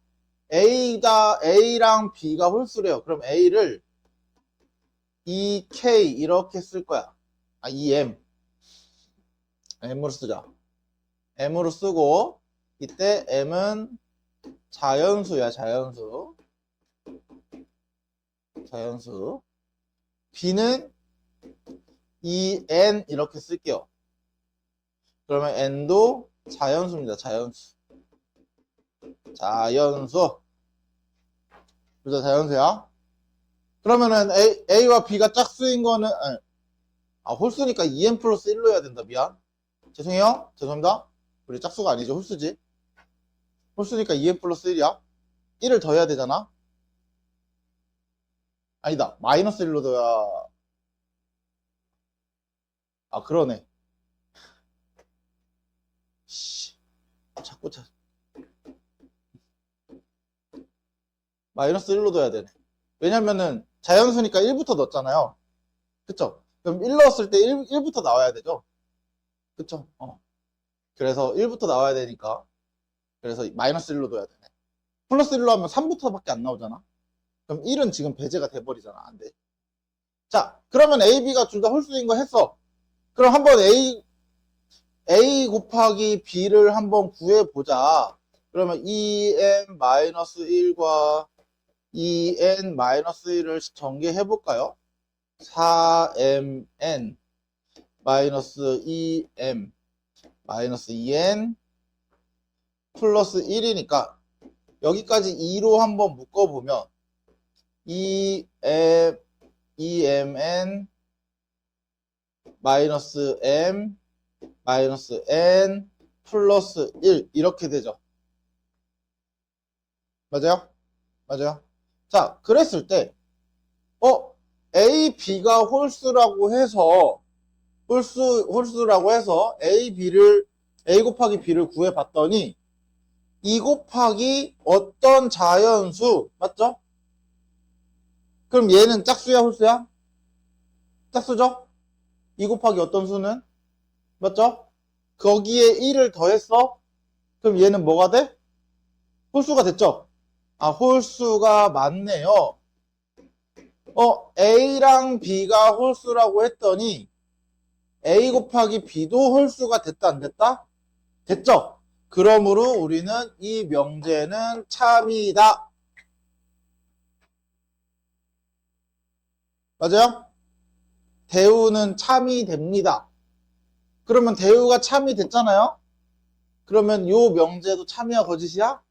A랑 B가 홀수래요. 그럼 A를 2K 이렇게 쓸 거야. 2M. M으로 쓰자. M으로 쓰고, 이때 M은 자연수야, 자연수. B는 2N 이렇게 쓸게요. 그러면 N도 자연수입니다, 자연수. 그죠, 자연수야. 그러면은 A와 B가 짝수인 거는, 홀수니까 2N 플러스 1로 해야 된다. 미안. 죄송해요. 죄송합니다. 우리 짝수가 아니죠. 홀수지. 홀수니까 2N 플러스 1이야. 1을 더해야 되잖아. 아니다. 마이너스 1로 둬야. 아, 그러네. 씨. 자꾸 마이너스 1로 둬야 되네. 왜냐면은 자연수니까 1부터 넣었잖아요. 그쵸? 그럼 1 넣었을 때 1부터 나와야 되죠? 그쵸? 그래서 1부터 나와야 되니까. 그래서 마이너스 1로 둬야 되네. 플러스 1로 하면 3부터밖에 안 나오잖아. 그럼 1은 지금 배제가 돼버리잖아. 안 돼. 자, 그러면 A, B가 둘 다 홀수인 거 했어. 그럼 한번 A 곱하기 B를 한번 구해보자. 그러면 2n-1과 2n-1을 전개해볼까요? 4mn 마이너스 2m 마이너스 2n 플러스 1이니까 여기까지 2로 한번 묶어보면 2mn 마이너스 m 마이너스 n 플러스 1 이렇게 되죠. 맞아요? 맞아요? 자, 그랬을 때 A, B가 홀수라고 해서 홀수라고 해서 A 곱하기 B를 구해봤더니 2 곱하기 어떤 자연수 맞죠? 그럼 얘는 짝수야 홀수야? 짝수죠? 2 곱하기 어떤 수는? 맞죠? 거기에 1을 더했어? 그럼 얘는 뭐가 돼? 홀수가 됐죠? 아, 홀수가 맞네요. A랑 B가 홀수라고 했더니 A 곱하기 B도 홀수가 됐다 안 됐다? 됐죠? 그러므로 우리는 이 명제는 참이다. 맞아요? 대우는 참이 됩니다. 그러면 대우가 참이 됐잖아요? 그러면 요 명제도 참이야 거짓이야?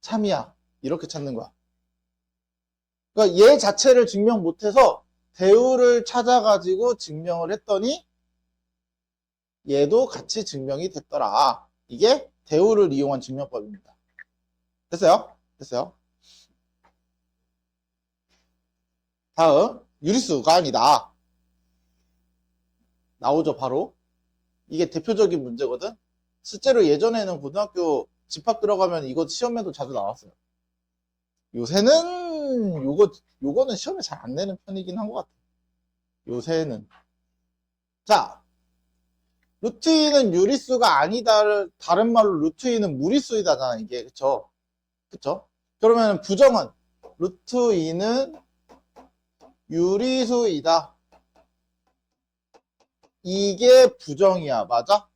참이야. 이렇게 찾는 거야. 그러니까 얘 자체를 증명 못해서 대우를 찾아가지고 증명을 했더니 얘도 같이 증명이 됐더라. 이게 대우를 이용한 증명법입니다. 됐어요? 됐어요? 다음 유리수가 아니다. 나오죠 바로. 이게 대표적인 문제거든. 실제로 예전에는 고등학교 집합 들어가면 이거 시험에도 자주 나왔어요. 요새는 요거는 시험에 잘 안 내는 편이긴 한 것 같아요. 요새는. 자, 루트 2는 유리수가 아니다. 다른 말로 루트 2는 무리수이다잖아 이게. 그쵸? 그쵸? 그러면 부정은 루트 2는 유리수이다. 이게 부정이야. 맞아?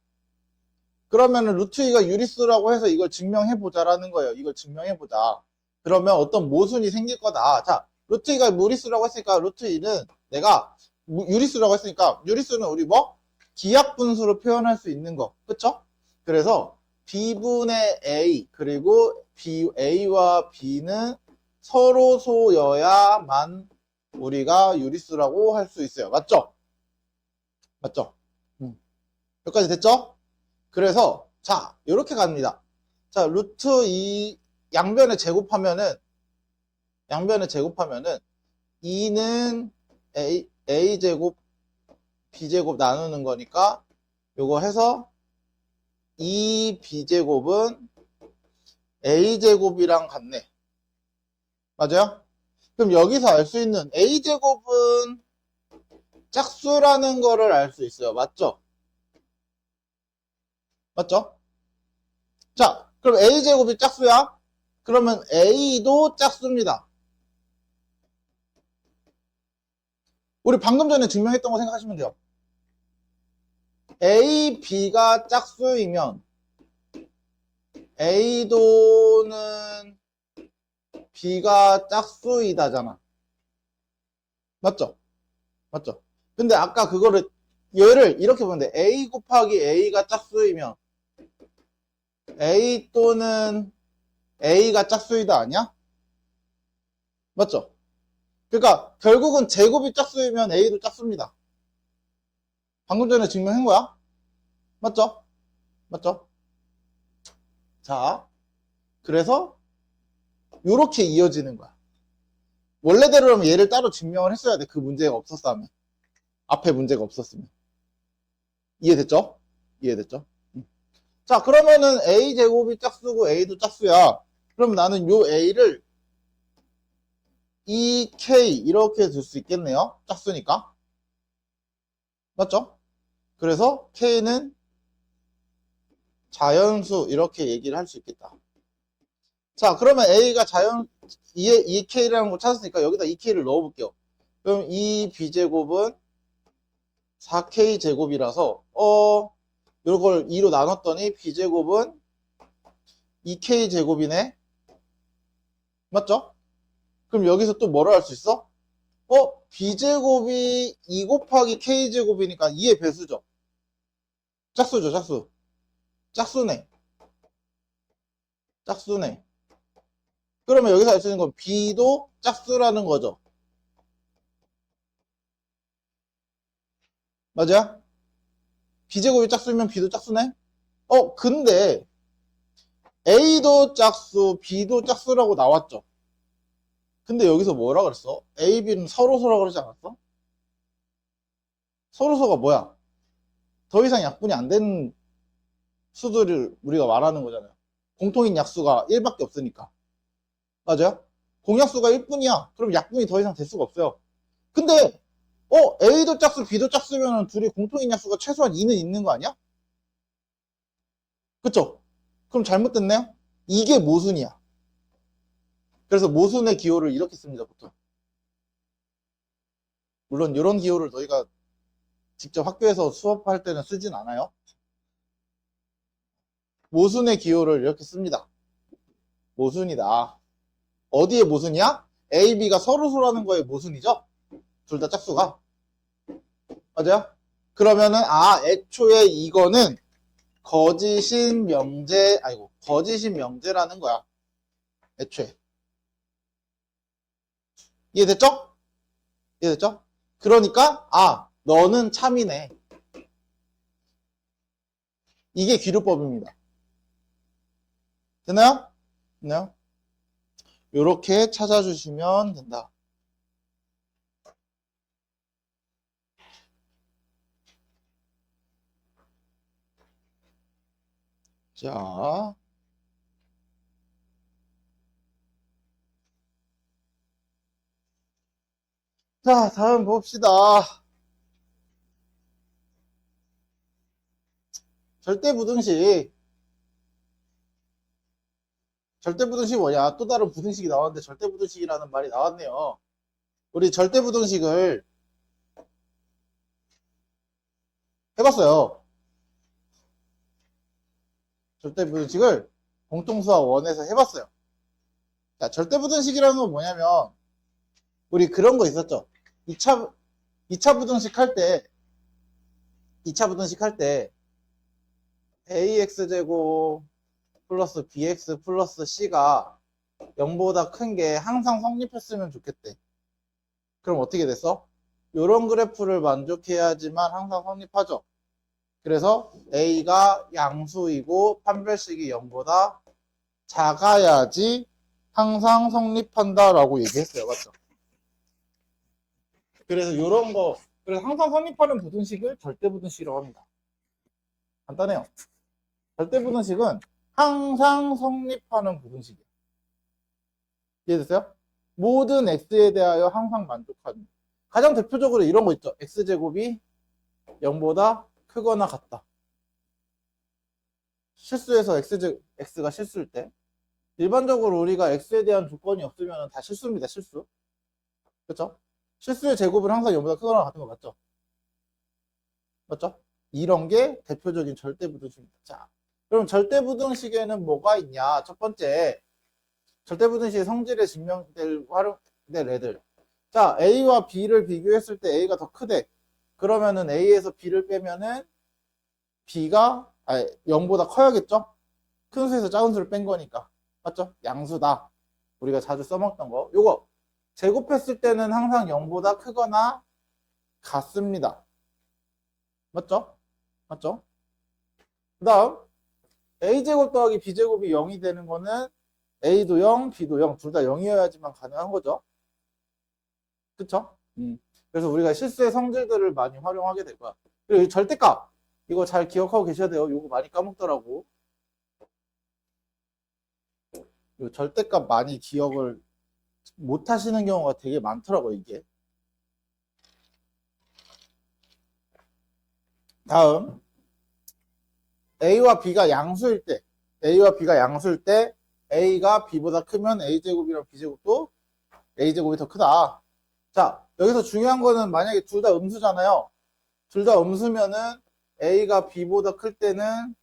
그러면은 루트 2가 유리수라고 해서 이걸 증명해보자라는 거예요. 이걸 증명해보자. 그러면 어떤 모순이 생길 거다. 자, 루트 2가 무리수라고 했으니까 루트 2는 내가 유리수라고 했으니까 유리수는 우리 뭐? 기하분수로 표현할 수 있는 거. 그쵸? 그래서 B분의 A 그리고 A와 B는 서로 소여야만 우리가 유리수라고 할 수 있어요. 맞죠? 맞죠? 여기까지 됐죠? 그래서 자 이렇게 갑니다. 자 루트 2 양변에 제곱하면은 2는 A제곱 B제곱 나누는 거니까 요거 해서 2B제곱은 A제곱이랑 같네. 맞아요? 그럼 여기서 알 수 있는 A제곱은 짝수라는 거를 알 수 있어요. 맞죠? 맞죠? 자, 그럼 A제곱이 짝수야? 그러면 A도 짝수입니다. 우리 방금 전에 증명했던 거 생각하시면 돼요. A, B가 짝수이면 A도는 B가 짝수이다잖아. 맞죠? 맞죠? 근데 아까 그거를 얘를 이렇게 보면 돼. A 곱하기 A가 짝수이면 A 또는 A가 짝수이다 아니야? 맞죠? 그러니까 결국은 제곱이 짝수이면 A도 짝수입니다. 방금 전에 증명한 거야. 맞죠? 맞죠? 자, 그래서 이렇게 이어지는 거야. 원래대로라면 얘를 따로 증명을 했어야 돼. 그 문제가 없었다면. 앞에 문제가 없었으면. 이해됐죠? 이해됐죠? 자, 그러면은 a제곱이 짝수고 a도 짝수야. 그럼 나는 요 a를 2k 이렇게 둘 수 있겠네요. 짝수니까. 맞죠? 그래서 k는 자연수 이렇게 얘기를 할 수 있겠다. 자, 그러면 a가 2k라는 걸 찾았으니까 여기다 2k를 넣어볼게요. 그럼 2b제곱은 4k 제곱이라서 이걸 2로 나눴더니 b제곱은 2k 제곱이네. 맞죠? 그럼 여기서 또 뭐라 할 수 있어? b제곱이 2 곱하기 k제곱이니까 2의 배수죠. 짝수죠, 짝수. 짝수네. 짝수네. 그러면 여기서 알 수 있는 건 b도 짝수라는 거죠. 맞아? b제곱이 짝수면 b도 짝수네? 근데 a도 짝수, b도 짝수라고 나왔죠. 근데 여기서 뭐라 그랬어? A, B는 서로서라 그러지 않았어? 서로서가 뭐야? 더 이상 약분이 안 된 수들을 우리가 말하는 거잖아요. 공통인 약수가 1밖에 없으니까. 맞아요? 공약수가 1뿐이야. 그럼 약분이 더 이상 될 수가 없어요. 근데 A도 짝수, B도 짝수면 둘이 공통인 약수가 최소한 2는 있는 거 아니야? 그쵸? 그럼 잘못됐네요? 이게 모순이야. 그래서 모순의 기호를 이렇게 씁니다, 보통. 물론 이런 기호를 너희가 직접 학교에서 수업할 때는 쓰진 않아요. 모순의 기호를 이렇게 씁니다. 모순이다. 어디에 모순이야? A, B가 서로서라는 거에 모순이죠? 둘 다 짝수가. 맞아요? 그러면은 애초에 이거는 거짓인 명제라는 거야. 애초에. 이해됐죠? 이해됐죠? 그러니까 너는 참이네. 이게 귀류법입니다. 되나요? 됐나요? 요렇게 찾아주시면 된다. 자, 다음 봅시다. 절대부등식. 절대부등식이 뭐냐? 또 다른 부등식이 나왔는데 절대부등식이라는 말이 나왔네요. 우리 절대부등식을 해봤어요. 절대부등식을 공통수학 1에서 해봤어요. 자, 절대부등식이라는 건 뭐냐면 우리 그런 거 있었죠. 2차 부등식 할 때 2차 부등식 할 때 ax제곱 플러스 bx 플러스 c가 0보다 큰 게 항상 성립했으면 좋겠대. 그럼 어떻게 됐어? 이런 그래프를 만족해야지만 항상 성립하죠. 그래서 a가 양수이고 판별식이 0보다 작아야지 항상 성립한다 라고 얘기했어요. 맞죠? 그래서 이런 거, 그래서 항상 성립하는 부등식을 절대부등식이라고 합니다. 간단해요. 절대부등식은 항상 성립하는 부등식이에요. 이해됐어요? 모든 x에 대하여 항상 만족하는. 가장 대표적으로 이런 거 있죠. x제곱이 0보다 크거나 같다. 실수해서 x가 실수일 때. 일반적으로 우리가 x에 대한 조건이 없으면 다 실수입니다. 실수. 그렇죠? 실수의 제곱은 항상 0보다 크거나 같은 거 맞죠? 맞죠? 이런 게 대표적인 절대부등식입니다. 자, 그럼 절대부등식에는 뭐가 있냐? 첫 번째, 절대부등식의 성질에 활용될 애들. 자, A와 B를 비교했을 때 A가 더 크대. 그러면은 A에서 B를 빼면은 B가 0보다 커야겠죠? 큰 수에서 작은 수를 뺀 거니까. 맞죠? 양수다. 우리가 자주 써먹던 거. 요거 제곱했을 때는 항상 0보다 크거나 같습니다. 맞죠? 맞죠? 그 다음 A제곱 더하기 B제곱이 0이 되는 거는 A도 0, B도 0, 둘 다 0이어야지만 가능한 거죠. 그쵸? 그래서 우리가 실수의 성질들을 많이 활용하게 될 거야. 그리고 이 절대값. 이거 잘 기억하고 계셔야 돼요. 이거 많이 까먹더라고. 이 절대값 많이 기억을 못 하시는 경우가 되게 많더라고요, 이게. 다음. A와 B가 양수일 때, A와 B가 양수일 때, A가 B보다 크면 A제곱이랑 B제곱도 A제곱이 더 크다. 자, 여기서 중요한 거는 만약에 둘 다 음수잖아요. 둘 다 음수면은 A가 B보다 클 때는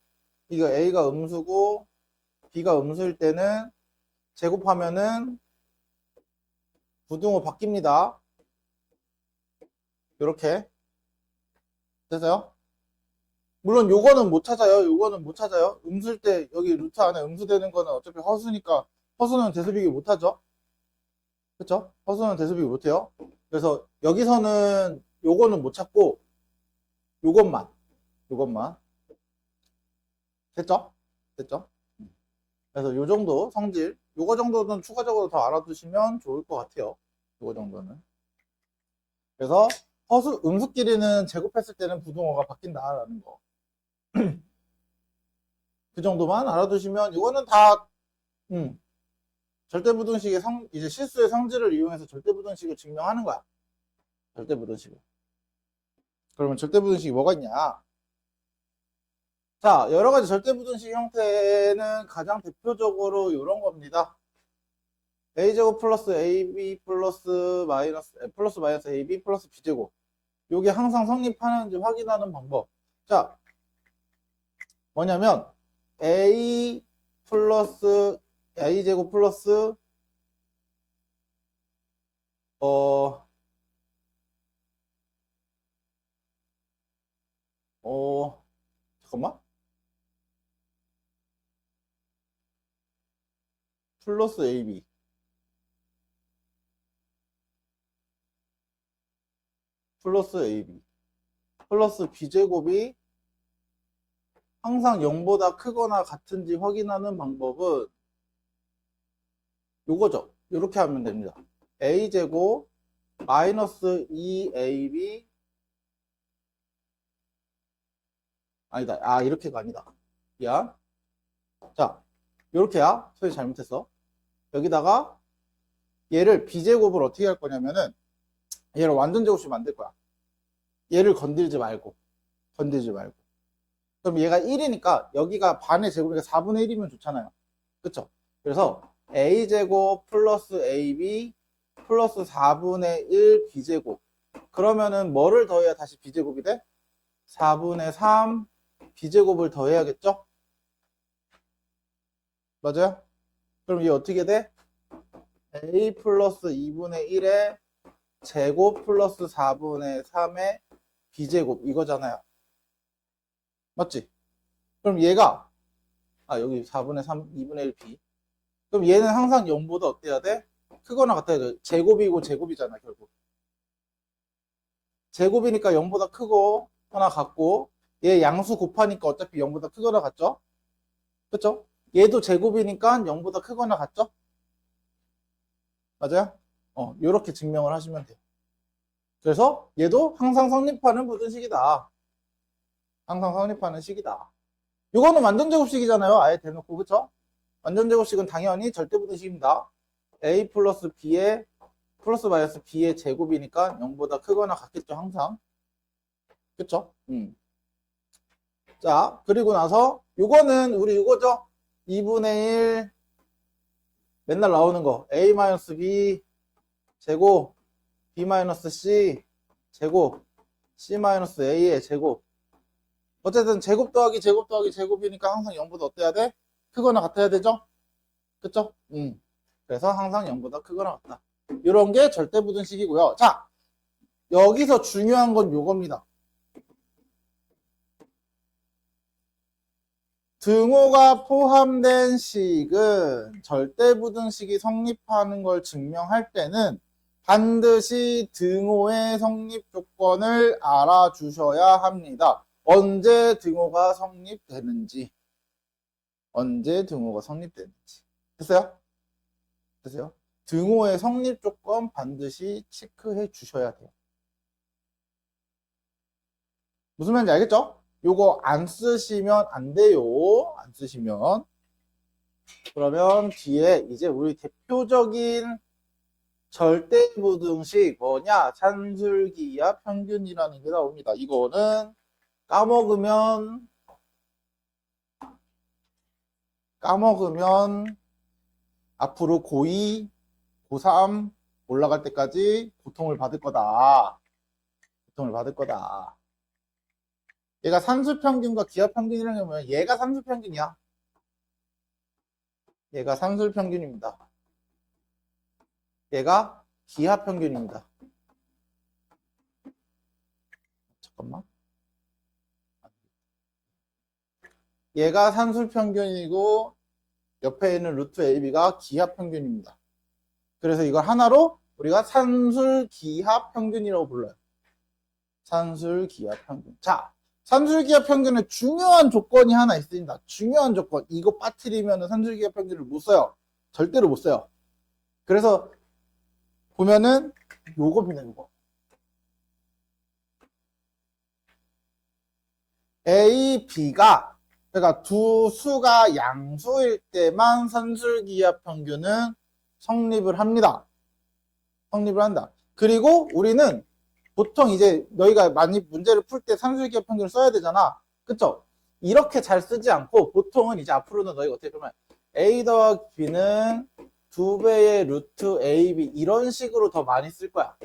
이거 A가 음수고 B가 음수일 때는 제곱하면은 부등호 바뀝니다. 이렇게 됐어요? 물론 요거는 못 찾아요. 요거는 못 찾아요. 음수일 때 여기 루트 안에 음수되는 거는 어차피 허수니까 허수는 대수비기 못 하죠. 그쵸? 허수는 대수비기 못 해요. 그래서 여기서는 요거는 못 찾고 요것만 됐죠? 됐죠? 그래서 요 정도 성질 요거 정도는 추가적으로 더 알아두시면 좋을 것 같아요. 요거 정도는. 그래서 허수 음수끼리는 제곱했을 때는 부등호가 바뀐다라는 거. 그 정도만 알아두시면 이거는 다 절대부등식의 이제 실수의 성질을 이용해서 절대부등식을 증명하는 거야. 절대부등식을. 그러면 절대부등식이 뭐가 있냐? 자, 여러 가지 절대부등식 형태는 가장 대표적으로 이런 겁니다. a제곱 플러스 ab 플러스 마이너스 ab 플러스 b제곱. 이게 항상 성립하는지 확인하는 방법. 자, 뭐냐면 a 플러스 a제곱 플러스 잠깐만. 플러스 ab 플러스 ab 플러스 b제곱이 항상 0보다 크거나 같은지 확인하는 방법은 요거죠. 이렇게 하면 됩니다. a제곱 마이너스 2ab 아니다. 아, 이렇게가 아니다. 미안. 자, 요렇게야. 소리 잘못했어. 여기다가 얘를 b제곱을 어떻게 할 거냐면은 얘를 완전 제곱씩 만들 거야. 얘를 건들지 말고. 그럼 얘가 1이니까 여기가 반의 제곱이니까 4분의 1이면 좋잖아요. 그쵸? 그래서 a제곱 플러스 ab 플러스 4분의 1 b제곱. 그러면은 뭐를 더해야 다시 b제곱이 돼? 4분의 3 b제곱을 더해야겠죠? 맞아요? 그럼 이게 어떻게 돼? a 플러스 2분의 1의 제곱 플러스 4분의 3의 b제곱 이거잖아요. 맞지? 그럼 얘가 여기 4분의 3, 2분의 1 b. 그럼 얘는 항상 0보다 어때야 돼? 크거나 같아야 돼. 제곱이고 제곱이잖아, 결국. 제곱이니까 0보다 크고 하나 같고 얘 양수 곱하니까 어차피 0보다 크거나 같죠? 그쵸? 얘도 제곱이니까 0보다 크거나 같죠? 맞아요? 요렇게 증명을 하시면 돼요. 그래서 얘도 항상 성립하는 부등식이다. 항상 성립하는 식이다. 이거는 완전제곱식이잖아요. 아예 대놓고, 그쵸? 완전제곱식은 당연히 절대부등식입니다. a 플러스 b의 플러스 마이너스 b의 제곱이니까 0보다 크거나 같겠죠, 항상. 그쵸? 자, 그리고 나서 요거는 우리 이거죠? 2분의 1 맨날 나오는 거 a 마이너스 b 제곱 b 마이너스 c 제곱 c 마이너스 a의 제곱. 어쨌든 제곱 더하기 제곱 더하기 제곱이니까 항상 0보다 어때야 돼? 크거나 같아야 되죠? 그쵸? 그래서 항상 0보다 크거나 같다. 이런 게 절대부등식이고요. 자, 여기서 중요한 건 요겁니다. 등호가 포함된 식은 절대부등식이 성립하는 걸 증명할 때는 반드시 등호의 성립 조건을 알아주셔야 합니다. 언제 등호가 성립되는지. 됐어요? 등호의 성립 조건 반드시 체크해 주셔야 돼요. 무슨 말인지 알겠죠? 요거 안 쓰시면 안 돼요. 안 쓰시면. 그러면 뒤에 이제 우리 대표적인 절대부등식 뭐냐? 산술기압 평균이라는 게 나옵니다. 이거는 까먹으면 앞으로 고2, 고3 올라갈 때까지 고통을 받을 거다. 고통을 받을 거다. 얘가 산술평균과 기하평균이라는 게 뭐야? 얘가 산술평균이야. 얘가 산술평균입니다. 얘가 기하평균입니다. 잠깐만. 얘가 산술평균이고 옆에 있는 루트 AB가 기하평균입니다. 그래서 이걸 하나로 우리가 산술기하평균이라고 불러요. 산술기하평균. 자, 산술기하평균의 중요한 조건이 하나 있습니다. 중요한 조건. 이거 빠뜨리면 산술기하평균을 못 써요. 절대로 못 써요. 그래서 보면은 요겁니다. 요거. A, B가 그러니까 두 수가 양수일 때만 산술기하평균은 성립을 합니다. 성립을 한다. 그리고 우리는 보통 이제 너희가 많이 문제를 풀 때 산술기하평균을 써야 되잖아. 그쵸? 이렇게 잘 쓰지 않고 보통은 이제 앞으로는 너희가 어떻게 보면 A 더하기 B는 2배의 루트 AB 이런 식으로 더 많이 쓸 거야.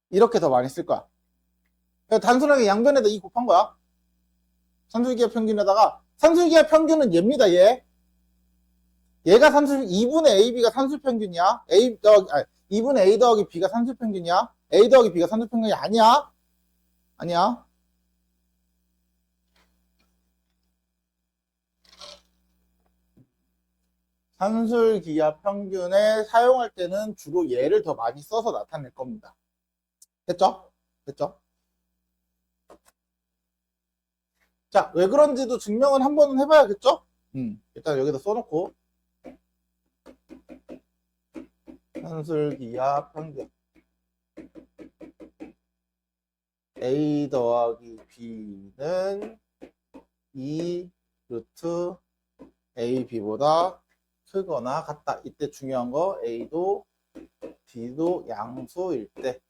이렇게 더 많이 쓸 거야. 그러니까 단순하게 양변에다 2 곱한 거야. 산술기하평균에다가 산술기하평균은 얘입니다. 얘가 2분의 AB가 산술평균이야. 2분의 A 더하기 B가 산술평균이야. A 더하기 B가 산술평균이 아니야. 아니야. 산술기하평균에 사용할 때는 주로 얘를 더 많이 써서 나타낼 겁니다. 됐죠? 됐죠? 자, 왜 그런지도 증명은 한 번은 해봐야겠죠? 일단 여기다 써놓고 산술기하평균 A 더하기 B는 2 루트 AB보다 크거나 같다. 이때 중요한 거 A도 B도 양수일 때.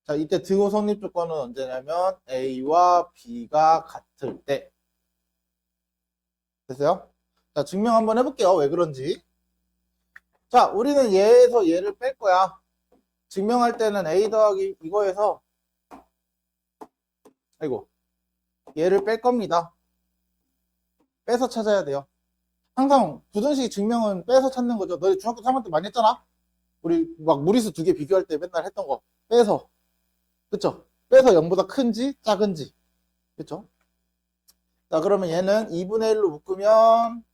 자, 이때 등호 성립 조건은 언제냐면 A와 B가 같을 때. 됐어요? 자, 증명 한번 해볼게요. 왜 그런지. 자, 우리는 얘에서 얘를 뺄 거야. 증명할 때는 A 더하기 이거에서 아이고 얘를 뺄 겁니다. 빼서 찾아야 돼요. 항상 부등식 증명은 빼서 찾는 거죠. 너희 중학교 3학년 때 많이 했잖아. 우리 막 무리수 2개 비교할 때 맨날 했던 거 빼서. 그쵸? 빼서 0보다 큰지 작은지. 그쵸? 자, 그러면 얘는 2분의 1로 묶으면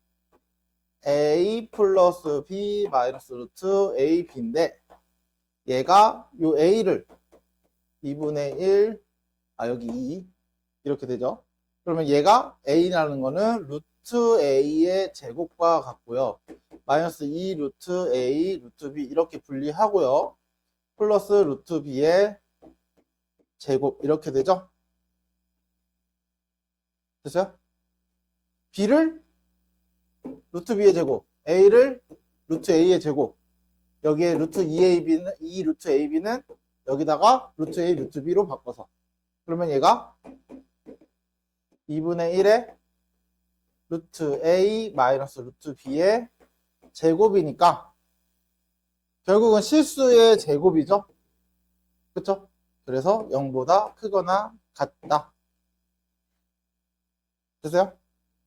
A 플러스 B 마이너스 루트 AB인데 얘가 요 A를 2분의 1 여기 2 이렇게 되죠. 그러면 얘가 A라는 거는 루트 A의 제곱과 같고요. 마이너스 2 루트 A 루트 B 이렇게 분리하고요. 플러스 루트 B의 제곱 이렇게 되죠. 됐어요? B를 루트 B의 제곱, A를 루트 A의 제곱, 여기에 루트 2AB는 2 루트 AB는 여기다가 루트 A 루트 B로 바꿔서 그러면 얘가 2분의 1의 루트 A 마이너스 루트 B의 제곱이니까 결국은 실수의 제곱이죠. 그쵸? 그래서 0보다 크거나 같다. 됐어요?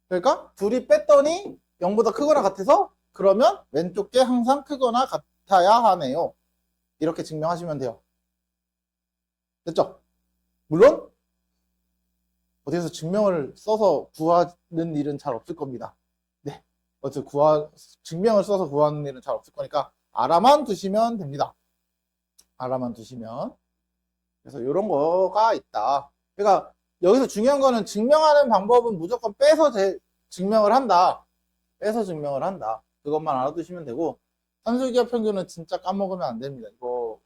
그러니까 둘이 뺐더니 0보다 크거나 같아서 그러면 왼쪽 게 항상 크거나 같아야 하네요. 이렇게 증명하시면 돼요. 됐죠? 물론 어디에서 증명을 써서 구하는 일은 잘 없을 겁니다. 네. 증명을 써서 구하는 일은 잘 없을 거니까 알아만 두시면 됩니다. 알아만 두시면. 그래서 이런 거가 있다. 그러니까 여기서 중요한 거는 증명하는 방법은 무조건 빼서 증명을 한다. 빼서 증명을 한다. 그것만 알아두시면 되고, 산술기하 평균은 진짜 까먹으면 안 됩니다. 이거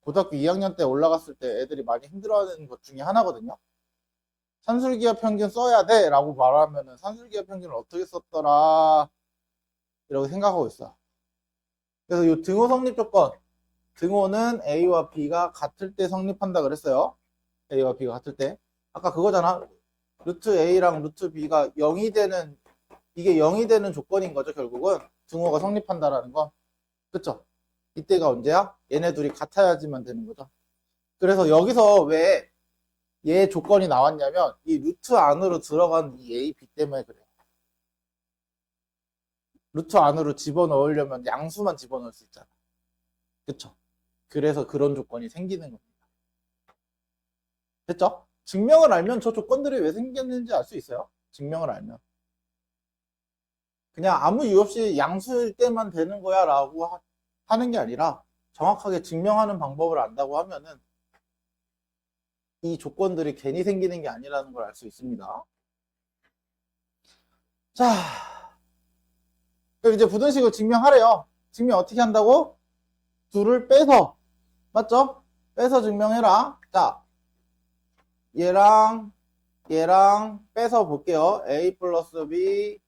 고등학교 2학년 때 올라갔을 때 애들이 많이 힘들어하는 것 중에 하나거든요. 산술기하 평균 써야 돼 라고 말하면은 산술기하 평균을 어떻게 썼더라 이렇게 생각하고 있어. 그래서 이 등호 성립 조건, 등호는 A와 B가 같을 때 성립한다 그랬어요. A와 B가 같을 때. 아까 그거잖아. 루트 A랑 루트 B가 0이 되는, 이게 0이 되는 조건인 거죠. 결국은 등호가 성립한다라는 건. 그쵸? 이때가 언제야? 얘네 둘이 같아야지만 되는 거죠. 그래서 여기서 왜 얘 조건이 나왔냐면 이 루트 안으로 들어간 이 A, B 때문에 그래요. 루트 안으로 집어넣으려면 양수만 집어넣을 수 있잖아. 그쵸? 그래서 그런 조건이 생기는 겁니다. 됐죠? 증명을 알면 저 조건들이 왜 생겼는지 알 수 있어요. 증명을 알면. 그냥 아무 이유 없이 양수일 때만 되는 거야 라고 하는 게 아니라 정확하게 증명하는 방법을 안다고 하면은 이 조건들이 괜히 생기는 게 아니라는 걸 알 수 있습니다. 자, 그럼 이제 부등식을 증명하래요. 증명 어떻게 한다고? 둘을 빼서, 맞죠? 빼서 증명해라. 자, 얘랑 빼서 볼게요. a 플러스 b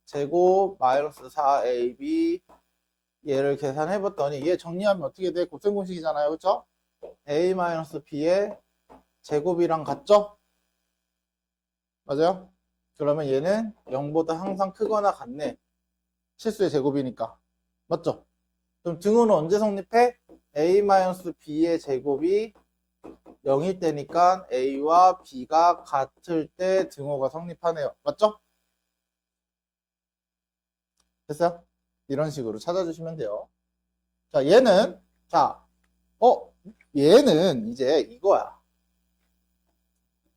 제곱 마이너스 4ab 얘를 계산해 봤더니 얘 정리하면 어떻게 돼? 곱셈 공식이잖아요. 그쵸? a 마이너스 b의 제곱이랑 같죠? 맞아요? 그러면 얘는 0보다 항상 크거나 같네. 실수의 제곱이니까. 맞죠? 그럼 등호는 언제 성립해? a-b의 제곱이 0일 때니까 a와 b가 같을 때 등호가 성립하네요. 맞죠? 됐어요? 이런 식으로 찾아주시면 돼요. 자, 얘는, 자, 얘는 이제 이거야.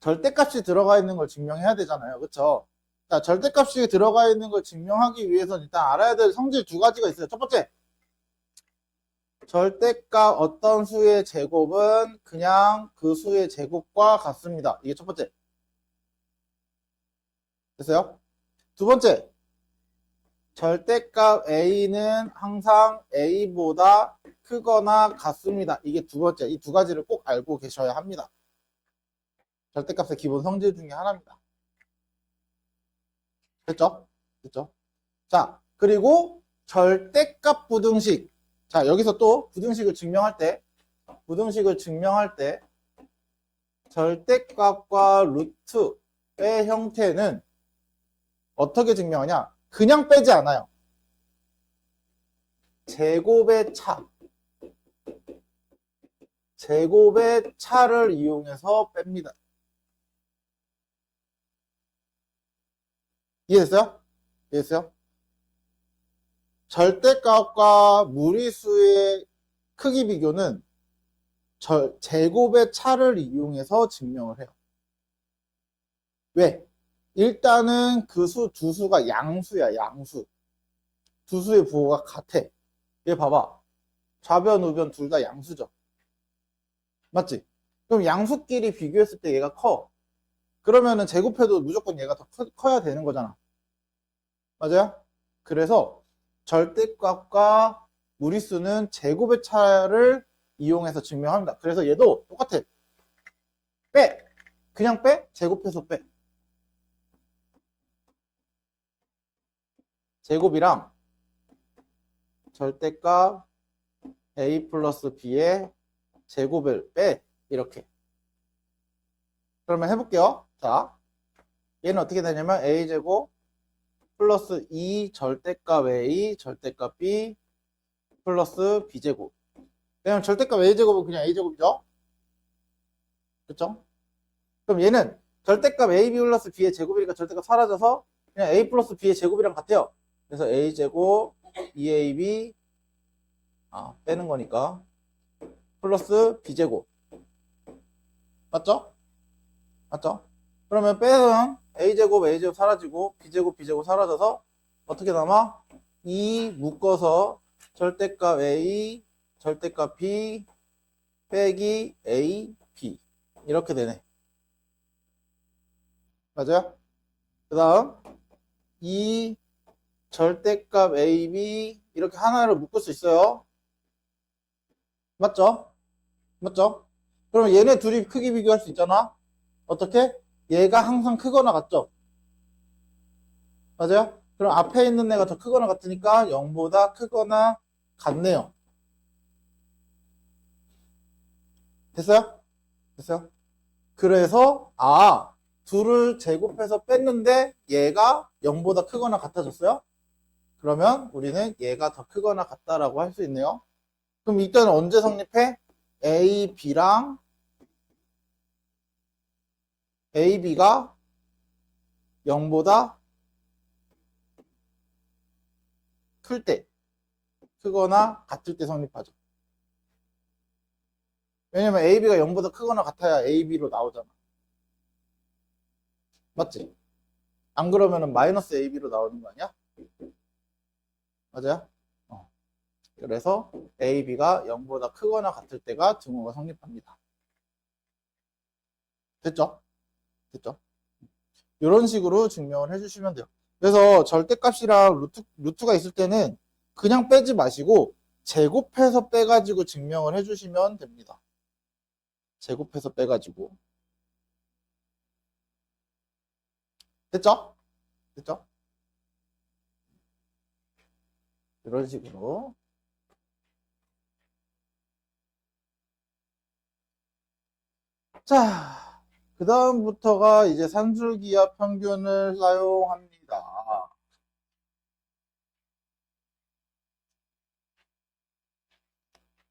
절대값이 들어가 있는 걸 증명해야 되잖아요. 그쵸? 자, 절대값이 들어가 있는 걸 증명하기 위해서는 일단 알아야 될 성질 두 가지가 있어요. 첫 번째, 절대값 어떤 수의 제곱은 그냥 그 수의 제곱과 같습니다. 이게 첫 번째. 됐어요? 두 번째, 절대값 A는 항상 A보다 크거나 같습니다. 이게 두 번째. 이 두 가지를 꼭 알고 계셔야 합니다. 절대값의 기본 성질 중에 하나입니다. 됐죠? 됐죠? 자, 그리고 절대값 부등식. 자, 여기서 또 부등식을 증명할 때 절대값과 루트의 형태는 어떻게 증명하냐? 그냥 빼지 않아요. 제곱의 차를 이용해서 뺍니다. 이해됐어요? 이해됐어요? 절대값과 무리수의 크기 비교는 제곱의 차를 이용해서 증명을 해요. 왜? 일단은 그 두 수가 양수야, 양수. 두 수의 부호가 같아. 얘 봐봐. 좌변, 우변 둘 다 양수죠. 맞지? 그럼 양수끼리 비교했을 때 얘가 커. 그러면은 제곱해도 무조건 얘가 더 커야 되는 거잖아. 맞아요? 그래서 절대값과 무리수는 제곱의 차를 이용해서 증명합니다. 그래서 얘도 똑같아. 빼! 그냥 빼? 제곱해서 빼. 제곱이랑 절대값 a 플러스 b의 제곱을 빼. 이렇게. 그러면 해볼게요. 자, 얘는 어떻게 되냐면 a제곱 플러스 2 절대값 a 절대값 b 플러스 b제곱. 왜냐면 절대값 a제곱은 그냥 a제곱이죠. 그쵸? 그럼 얘는 절대값 ab 플러스 b의 제곱이니까 절대값 사라져서 그냥 a 플러스 b의 제곱이랑 같아요. 그래서 a제곱 2ab 빼는 거니까 플러스 b제곱. 맞죠? 맞죠? 그러면 빼면 a제곱 사라지고 b제곱 사라져서 어떻게 남아? 2 묶어서 절대값 a 절대값 b 빼기 a b 이렇게 되네. 맞아요? 그 다음 2 절대값 AB 이렇게 하나를 묶을 수 있어요. 맞죠? 맞죠? 그럼 얘네 둘이 크기 비교할 수 있잖아. 어떻게? 얘가 항상 크거나 같죠? 맞아요? 그럼 앞에 있는 애가 더 크거나 같으니까 0보다 크거나 같네요. 됐어요? 됐어요? 그래서 둘을 제곱해서 뺐는데 얘가 0보다 크거나 같아졌어요? 그러면 우리는 얘가 더 크거나 같다라고 할 수 있네요. 그럼 이때는 언제 성립해? A, B랑 A, B가 0보다 클 때, 크거나 같을 때 성립하죠. 왜냐면 A, B가 0보다 크거나 같아야 A, B로 나오잖아. 맞지? 안 그러면은 마이너스 A, B로 나오는 거 아니야? 맞아요? 그래서 A, B가 0보다 크거나 같을 때가 등호가 성립합니다. 됐죠? 됐죠? 이런 식으로 증명을 해주시면 돼요. 그래서 절대값이랑 루트가 있을 때는 그냥 빼지 마시고 제곱해서 빼가지고 증명을 해주시면 됩니다. 제곱해서 빼가지고. 됐죠? 됐죠? 이런 식으로. 자, 그 다음부터가 이제 산술기압 평균을 사용합니다.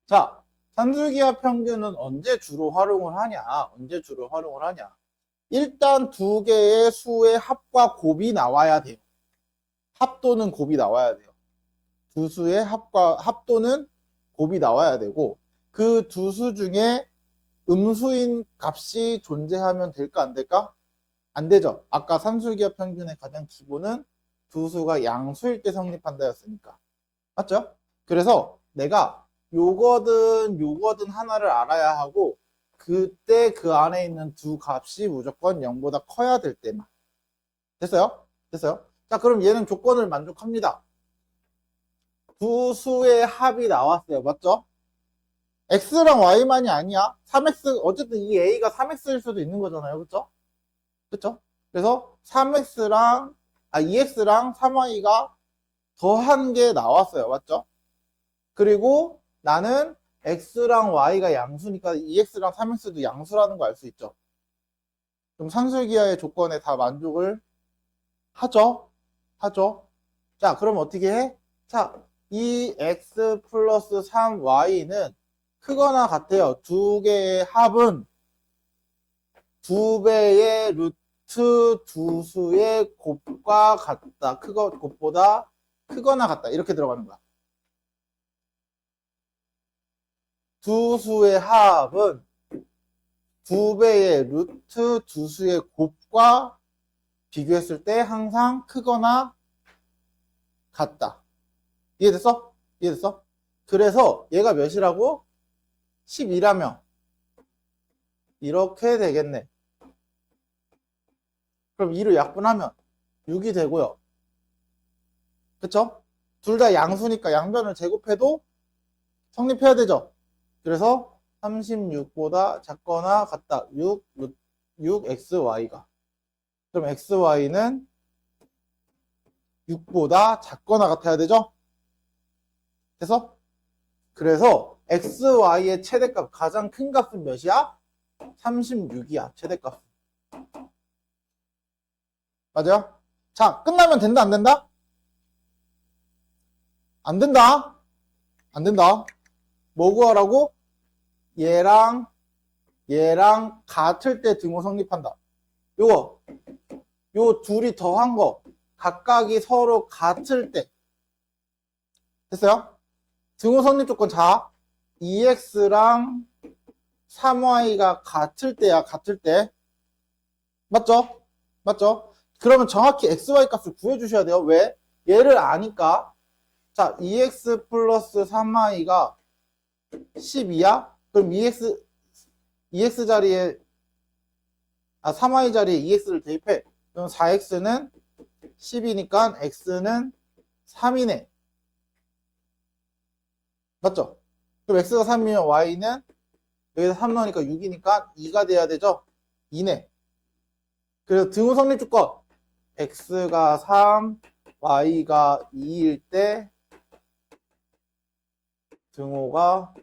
자, 산술기압 평균은 언제 주로 활용을 하냐? 언제 주로 활용을 하냐? 일단 두 개의 수의 합과 곱이 나와야 돼요. 합 또는 곱이 나와야 돼요. 두 수의 합 또는 곱이 나와야 되고 그 두 수 중에 음수인 값이 존재하면 될까 안 될까? 안 되죠. 아까 산술기압 평균의 가장 기본은 두 수가 양수일 때 성립한다였으니까. 맞죠? 그래서 내가 요거든 하나를 알아야 하고 그때 그 안에 있는 두 값이 무조건 0보다 커야 될 때만. 됐어요? 됐어요? 자, 그럼 얘는 조건을 만족합니다. 두 수의 합이 나왔어요. 맞죠? x랑 y만이 아니야. 3x, 어쨌든 이 a가 3x일 수도 있는 거잖아요. 그쵸? 그쵸? 그래서 2x랑 3y가 더한 게 나왔어요. 맞죠? 그리고 나는 x랑 y가 양수니까 2x랑 3x도 양수라는 거 알 수 있죠. 그럼 산술기하의 조건에 다 만족을 하죠. 하죠. 자, 그럼 어떻게 해? 자, 2x 플러스 3y는 크거나 같아요. 두 개의 합은 두 배의 루트 두 수의 곱과 같다. 곱보다 크거나 같다. 이렇게 들어가는 거야. 두 수의 합은 두 배의 루트 두 수의 곱과 비교했을 때 항상 크거나 같다. 이해됐어? 이해됐어? 그래서 얘가 몇이라고? 12라며 이렇게 되겠네. 그럼 2를 약분하면 6이 되고요. 그쵸? 둘 다 양수니까 양변을 제곱해도 성립해야 되죠. 그래서 36보다 작거나 같다. 6xy가. 그럼 xy는 6보다 작거나 같아야 되죠? 그래서 xy의 최대값, 가장 큰 값은 몇이야? 36이야, 최대값. 맞아요? 자, 끝나면 된다, 안 된다? 안 된다. 안 된다. 뭐 구하라고? 얘랑 같을 때 등호 성립한다. 요 둘이 더한 거 각각이 서로 같을 때. 됐어요? 등호 성립 조건. 자, 2x랑 3y가 같을 때야. 같을 때. 맞죠? 맞죠? 그러면 정확히 xy 값을 구해주셔야 돼요. 왜? 얘를 아니까. 자, 2x 플러스 3y가 12야? 그럼 2x 자리에 3y 자리에 2x를 대입해. 그럼 4x는 10이니까 x는 3이네. 맞죠? 그럼 x가 3이면 y는 여기서 3 넣으니까 6이니까 2가 돼야 되죠? 2네. 그래서 등호 성립 조건. x가 3, y가 2일 때 등호가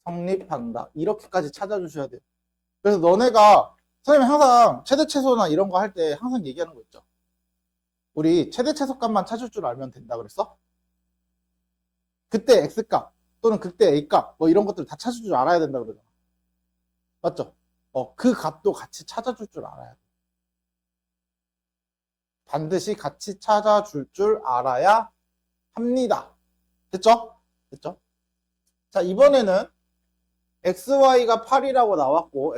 성립한다. 이렇게까지 찾아주셔야 돼요. 그래서 너네가 선생님 항상 최대 최소나 이런 거 할 때 항상 얘기하는 거 있죠. 우리 최대 최소값만 찾을 줄 알면 된다 그랬어? 그때 x값 또는 그때 a값 뭐 이런 것들 다 찾을 줄 알아야 된다 그러잖아. 맞죠? 그 값도 같이 찾아줄 줄 알아야 돼. 반드시 같이 찾아줄 줄 알아야 합니다. 됐죠? 됐죠? 자, 이번에는 xy가 8이라고 나왔고,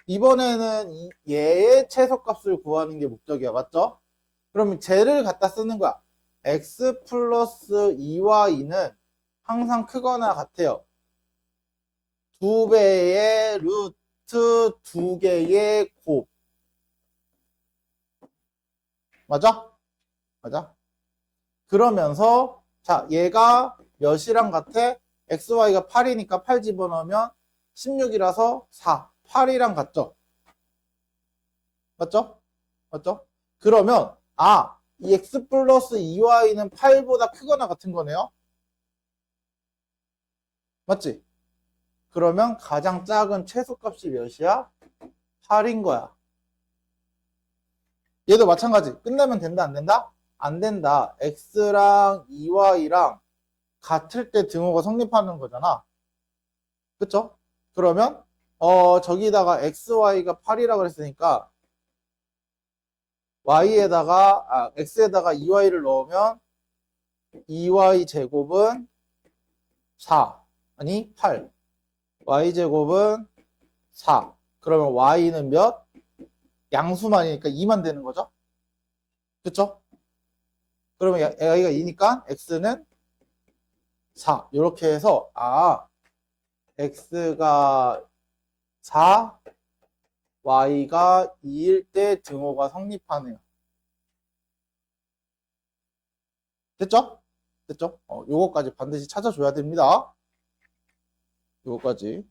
이번에는 얘의 최소값을 구하는 게 목적이야. 맞죠? 그러면 쟤를 갖다 쓰는 거야. x 플러스 2y는 항상 크거나 같아요. 2배의 루트 2개의 곱. 맞아? 맞아? 그러면서 자, 얘가 몇이랑 같아? xy가 8이니까 8 집어넣으면 16이라서 4. 8이랑 같죠? 맞죠? 맞죠? 그러면 이 x 플러스 2y는 8보다 크거나 같은 거네요. 맞지? 그러면 가장 작은 최소값이 몇이야? 8인 거야. 얘도 마찬가지. 끝나면 된다, 안 된다? 안 된다. x랑 2y랑 같을 때 등호가 성립하는 거잖아. 그쵸? 그러면 저기다가 xy가 8이라고 했으니까 x에다가 2y를 넣으면 2y 제곱은 4. 아니 8. y 제곱은 4. 그러면 y는 몇? 양수만이니까 2만 되는 거죠? 그쵸? 그러면 y가 2니까 x는 4. 이렇게 해서 x가 4, y가 2일 때 등호가 성립하네요. 됐죠? 됐죠? 요거까지 반드시 찾아줘야 됩니다. 요거까지.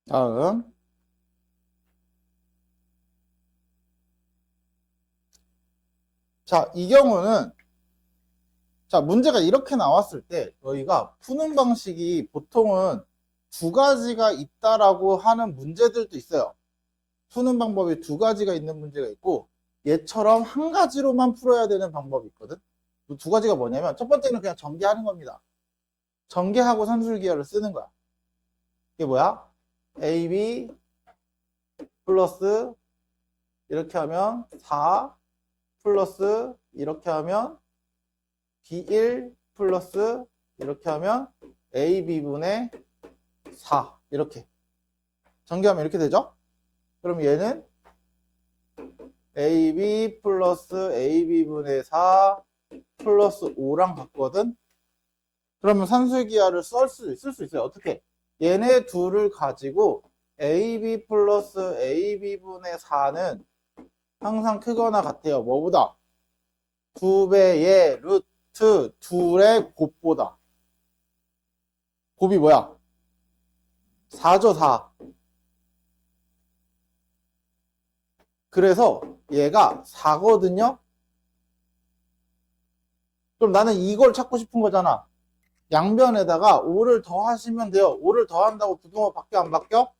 다음. 자, 이 경우는 자, 문제가 이렇게 나왔을 때 너희가 푸는 방식이 보통은 두 가지가 있다라고 하는 문제들도 있어요. 푸는 방법이 두 가지가 있는 문제가 있고 얘처럼 한 가지로만 풀어야 되는 방법이 있거든. 그 두 가지가 뭐냐면 첫 번째는 그냥 전개하는 겁니다. 전개하고 산술기하를 쓰는 거야. 이게 뭐야? AB 플러스 이렇게 하면 4 플러스 이렇게 하면 B1 플러스 이렇게 하면 AB분의 4 이렇게 전개하면 이렇게 되죠? 그럼 얘는 AB 플러스 AB분의 4 플러스 5랑 같거든? 그러면 산술기하를 쓸 수 있어요. 어떻게? 얘네 둘을 가지고 AB 플러스 AB분의 4는 항상 크거나 같아요. 뭐보다? 2배의 루트 2의 곱보다. 곱이 뭐야? 4죠, 4. 그래서 얘가 4거든요? 그럼 나는 이걸 찾고 싶은 거잖아. 양변에다가 5를 더하시면 돼요. 5를 더한다고 부등호 바뀌어, 안 바뀌어?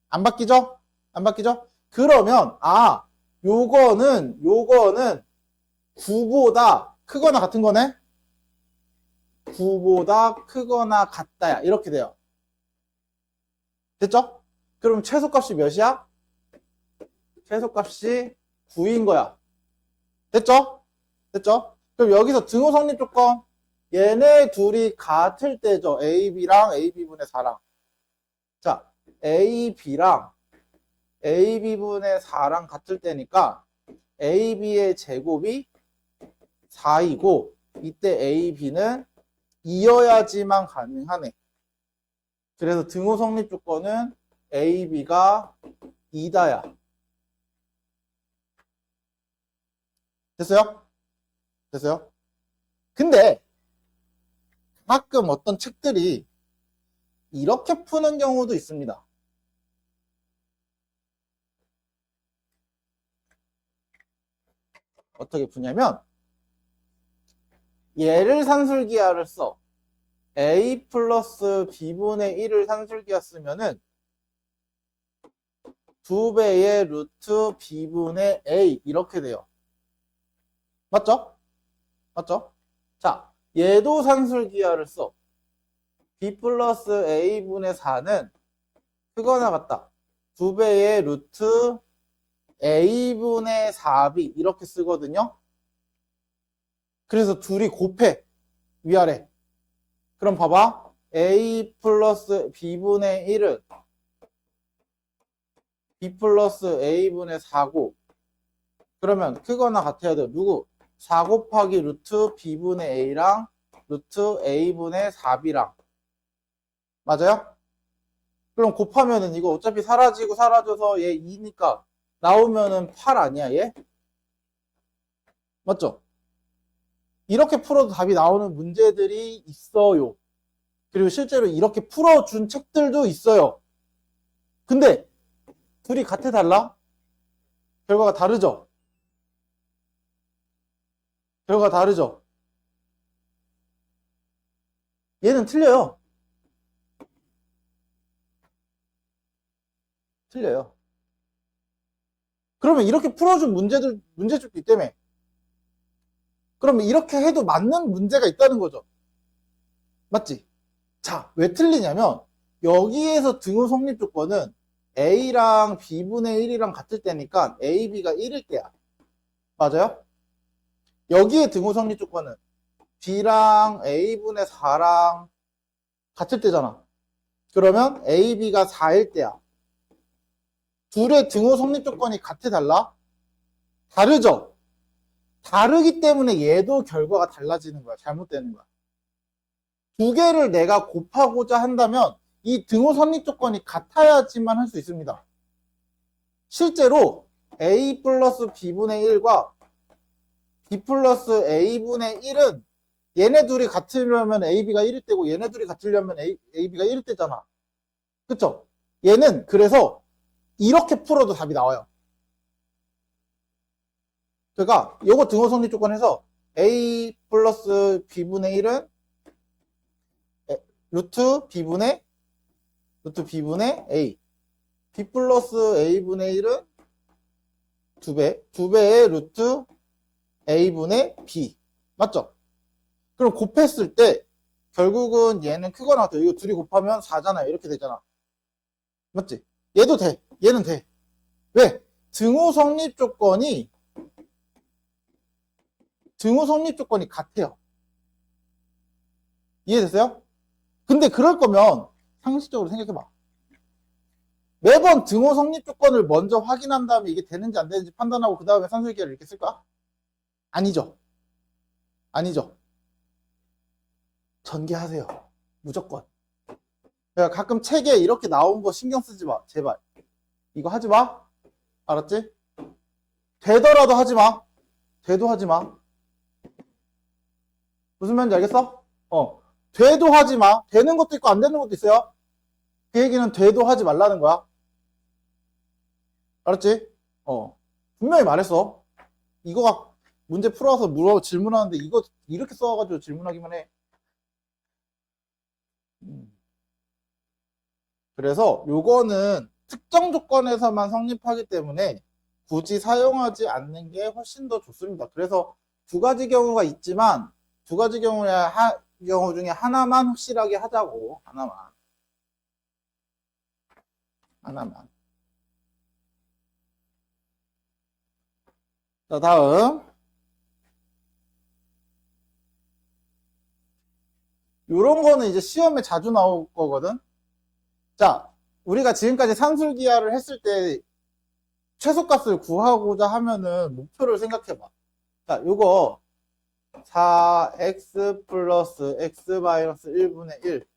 안 바뀌죠? 안 바뀌죠? 그러면 요거는 9보다 크거나 같은 거네? 9보다 크거나 같다야. 이렇게 돼요. 됐죠? 그럼 최소값이 몇이야? 최소값이 9인 거야. 됐죠? 됐죠? 그럼 여기서 등호 성립 조건. 얘네 둘이 같을 때죠. AB랑 AB분의 4랑. 자, AB랑 AB분의 4랑 같을 때니까 AB의 제곱이 4이고 이때 AB는 2여야지만 가능하네. 그래서 등호 성립 조건은 AB가 2다야. 됐어요? 됐어요? 근데 가끔 어떤 책들이 이렇게 푸는 경우도 있습니다. 어떻게 푸냐면 얘를 산술기하를 써. A 플러스 B분의 1을 산술기하 쓰면은 2배의 루트 B분의 A 이렇게 돼요. 맞죠? 맞죠? 자, 얘도 산술기하를 써. B 플러스 A분의 4는 크거나 같다. 2배의 루트 A분의 4B 이렇게 쓰거든요. 그래서 둘이 곱해. 위아래. 그럼 봐봐. A 플러스 B분의 1은 B 플러스 A분의 4고 그러면 크거나 같아야 돼요. 누구? 4 곱하기 루트 B분의 A랑 루트 A분의 4B랑 맞아요? 그럼 곱하면은 이거 어차피 사라지고 사라져서 얘 2니까 나오면은 8 아니야 얘? 맞죠? 이렇게 풀어도 답이 나오는 문제들이 있어요. 그리고 실제로 이렇게 풀어준 책들도 있어요. 근데 둘이 같아 달라? 결과가 다르죠? 결과가 다르죠? 얘는 틀려요. 틀려요. 그러면 이렇게 풀어준 문제집도 있다며. 그러면 이렇게 해도 맞는 문제가 있다는 거죠. 맞지? 자, 왜 틀리냐면 여기에서 등호 성립 조건은 A랑 B분의 1이랑 같을 때니까 AB가 1일 때야. 맞아요? 여기에 등호 성립 조건은 B랑 A분의 4랑 같을 때잖아. 그러면 AB가 4일 때야. 둘의 등호 성립 조건이 같아 달라? 다르죠? 다르기 때문에 얘도 결과가 달라지는 거야. 잘못되는 거야. 두 개를 내가 곱하고자 한다면 이 등호 성립 조건이 같아야지만 할 수 있습니다. 실제로 A 플러스 B분의 1과 B 플러스 A분의 1은 얘네 둘이 같으려면 AB가 1일 때고 얘네 둘이 같으려면 AB가 1일 때잖아. 그쵸? 얘는 그래서 이렇게 풀어도 답이 나와요. 그러니까 요거 등호 성립 조건에서 A 플러스 B분의 1은 루트 B분의 A B 플러스 A분의 1은 2배의 루트 A분의 B 맞죠? 그럼 곱했을 때 결국은 얘는 크거나 같아요. 이거 둘이 곱하면 4잖아요. 이렇게 되잖아. 맞지? 얘도 돼. 얘는 돼. 왜? 등호 성립 조건이 같아요. 이해됐어요? 근데 그럴 거면 상식적으로 생각해봐. 매번 등호 성립 조건을 먼저 확인한 다음에 이게 되는지 안 되는지 판단하고 그 다음에 산술기하를 이렇게 쓸까? 아니죠. 아니죠. 전개하세요. 무조건. 그러니까 가끔 책에 이렇게 나온 거 신경 쓰지 마. 제발. 이거 하지 마. 알았지? 되더라도 하지 마. 돼도 하지 마. 무슨 말인지 알겠어? 돼도 하지 마. 되는 것도 있고 안 되는 것도 있어요. 그 얘기는 돼도 하지 말라는 거야. 알았지? 분명히 말했어. 이거가 문제 풀어서 질문하는데 이거 이렇게 써가지고 질문하기만 해. 그래서 요거는 특정 조건에서만 성립하기 때문에 굳이 사용하지 않는 게 훨씬 더 좋습니다. 그래서 두 가지 경우가 있지만 두 가지 경우 중에 하나만 확실하게 하자고. 하나만. 자, 다음. 요런 거는 이제 시험에 자주 나올 거거든. 자, 우리가 지금까지 산술기하를 했을 때 최소값을 구하고자 하면은 목표를 생각해봐. 자, 요거 4x 플러스 x 마이너스 1분의 1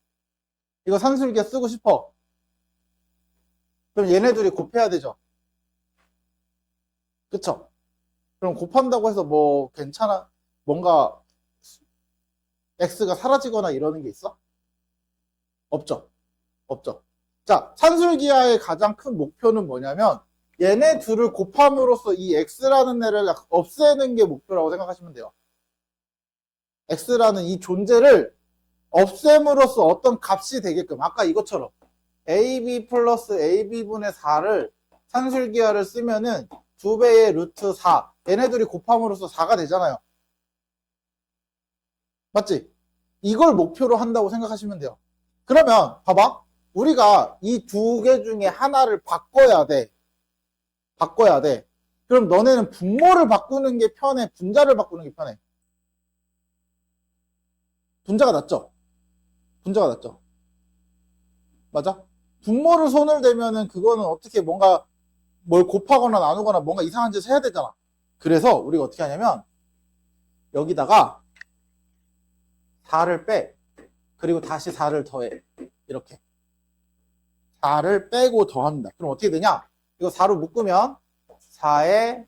이거 산술기에 쓰고 싶어. 그럼 얘네 둘이 곱해야 되죠. 그쵸? 그럼 곱한다고 해서 뭐 괜찮아? 뭔가 x가 사라지거나 이러는 게 있어? 없죠. 없죠. 자, 산술기하의 가장 큰 목표는 뭐냐면 얘네 둘을 곱함으로써 이 x라는 애를 없애는 게 목표라고 생각하시면 돼요. x라는 이 존재를 없앰으로써 어떤 값이 되게끔 아까 이것처럼 ab 플러스 ab분의 4를 산술기하를 쓰면은 2배의 루트 4 얘네들이 곱함으로써 4가 되잖아요. 맞지? 이걸 목표로 한다고 생각하시면 돼요. 그러면 봐봐. 우리가 이 두 개 중에 하나를 바꿔야 돼. 바꿔야 돼. 그럼 너네는 분모를 바꾸는 게 편해? 분자를 바꾸는 게 편해? 분자가 낫죠? 분자가 낫죠? 맞아? 분모를 손을 대면은 그거는 어떻게 뭔가 뭘 곱하거나 나누거나 뭔가 이상한 짓을 해야 되잖아. 그래서 우리가 어떻게 하냐면 여기다가 4를 빼. 그리고 다시 4를 더해. 이렇게. 4를 빼고 더합니다. 그럼 어떻게 되냐? 이거 4로 묶으면 4에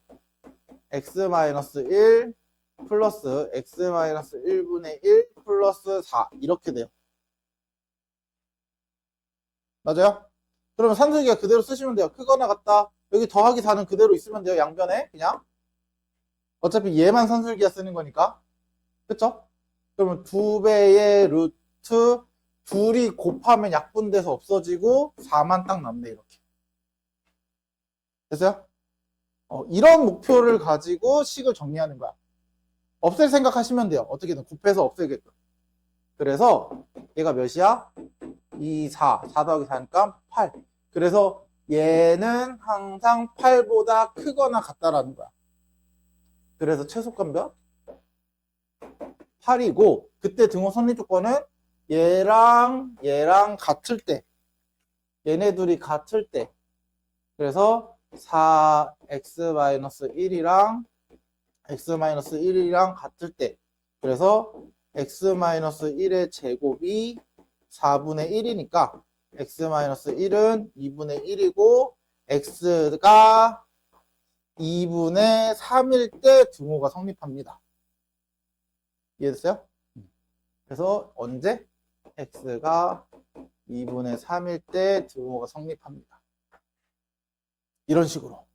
x-1 플러스 x-1분의 1 플러스 4 이렇게 돼요. 맞아요? 그러면 산술기가 그대로 쓰시면 돼요. 크거나 같다. 여기 더하기 4는 그대로 있으면 돼요. 양변에 그냥. 어차피 얘만 산술기가 쓰는 거니까. 그쵸? 그러면 2배의 루트 둘이 곱하면 약분돼서 없어지고 4만 딱 남네 이렇게. 됐어요? 이런 목표를 가지고 식을 정리하는 거야. 없앨 생각하시면 돼요. 어떻게든 곱해서 없애게끔. 그래서 얘가 몇이야? 2, 4. 4 더하기 4니까 8. 그래서 얘는 항상 8보다 크거나 같다라는 거야. 그래서 최소값 몇? 8이고 그때 등호 선리 조건은 얘랑 같을 때 얘네 둘이 같을 때 그래서 4x-1이랑 x-1이랑 같을 때 그래서 x-1의 제곱이 4분의 1이니까 x-1은 2분의 1이고 x가 2분의 3일 때 등호가 성립합니다. 이해됐어요? 그래서 언제? x가 2분의 3일 때 등호가 성립합니다. 이런 식으로.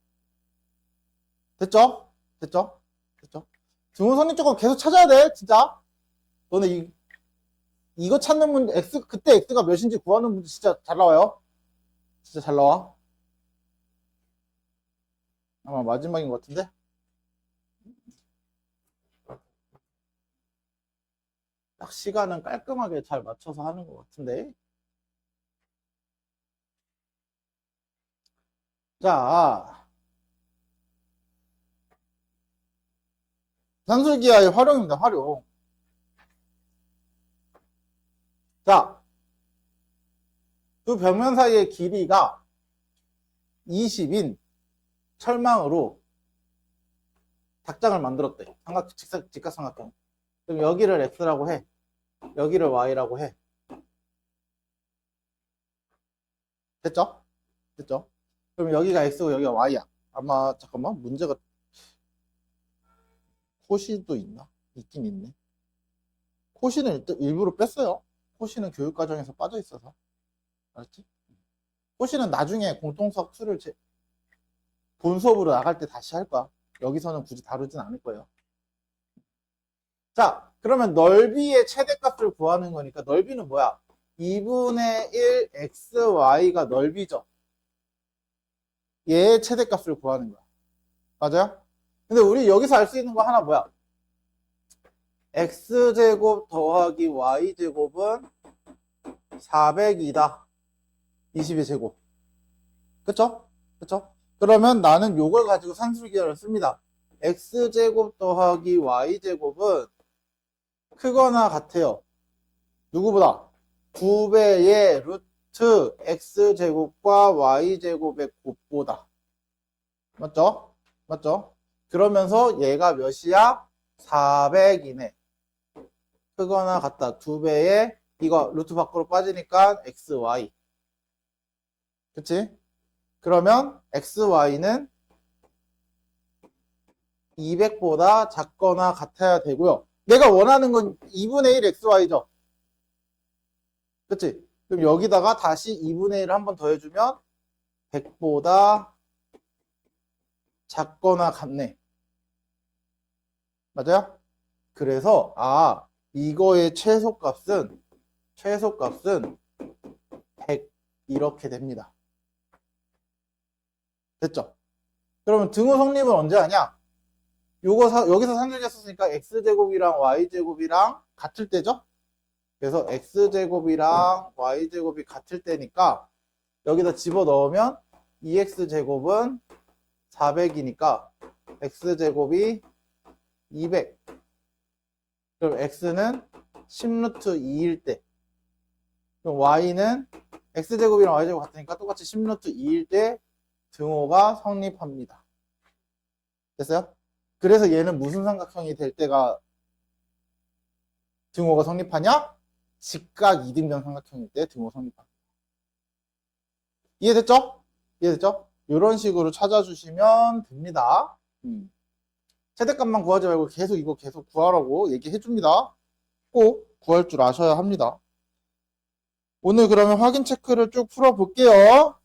됐죠? 됐죠? 됐죠? 등호 성립 조건 계속 찾아야 돼, 진짜. 너네 이거 찾는 문제, 그때 x가 몇인지 구하는 문제 진짜 잘 나와요. 진짜 잘 나와. 아마 마지막인 것 같은데? 딱 시간은 깔끔하게 잘 맞춰서 하는 것 같은데. 자, 산술기하의 활용입니다, 활용. 자, 두 벽면 사이의 길이가 20인 철망으로 닭장을 만들었대. 직각삼각형. 그럼 여기를 x라고 해. 여기를 y라고 해. 됐죠? 됐죠? 그럼 여기가 x고 여기가 y야. 아마 잠깐만 문제가 코시도 있나? 있긴 있네. 코시는 일단 일부러 뺐어요. 코시는 교육과정에서 빠져 있어서. 알았지? 코시는 나중에 공통수학 2를 본 수업으로 나갈 때 다시 할 거야. 여기서는 굳이 다루진 않을 거예요. 자, 그러면 넓이의 최대값을 구하는 거니까 넓이는 뭐야? 2분의 1 xy가 넓이죠. 얘의 최대값을 구하는 거야. 맞아요? 근데 우리 여기서 알 수 있는 거 하나 뭐야? x제곱 더하기 y제곱은 400이다. 20의 제곱. 그쵸? 그쵸? 그러면 나는 요걸 가지고 산술기하를 씁니다. x제곱 더하기 y제곱은 크거나 같아요. 누구보다? 2배의 루트 x제곱과 y제곱의 곱보다. 맞죠? 맞죠? 그러면서 얘가 몇이야? 400이네. 크거나 같다. 2배에 이거 루트 밖으로 빠지니까 xy. 그치? 그러면 xy는 200보다 작거나 같아야 되고요. 내가 원하는 건 2분의 1 xy죠. 그치? 그럼 여기다가 다시 2분의 1을 한 번 더 해주면 100보다 작거나 같네. 맞아요? 그래서 이거의 최소값은 100 이렇게 됩니다. 됐죠? 그러면 등호 성립은 언제 하냐? 여기서 상정했었으니까 x제곱이랑 y제곱이랑 같을 때죠? 그래서 x제곱이랑 y제곱이 같을 때니까 여기다 집어넣으면 2x제곱은 400이니까 x제곱이 200. 그럼 x는 10루트 2일 때. 그럼 y는 x제곱이랑 y제곱 같으니까 똑같이 10루트 2일 때 등호가 성립합니다. 됐어요? 그래서 얘는 무슨 삼각형이 될 때가 등호가 성립하냐? 직각 이등변 삼각형일 때 등호 성립합니다. 이해됐죠? 이해됐죠? 이런 식으로 찾아주시면 됩니다. 최대값만 구하지 말고 이거 계속 구하라고 얘기해 줍니다. 꼭 구할 줄 아셔야 합니다. 오늘 그러면 확인 체크를 쭉 풀어볼게요.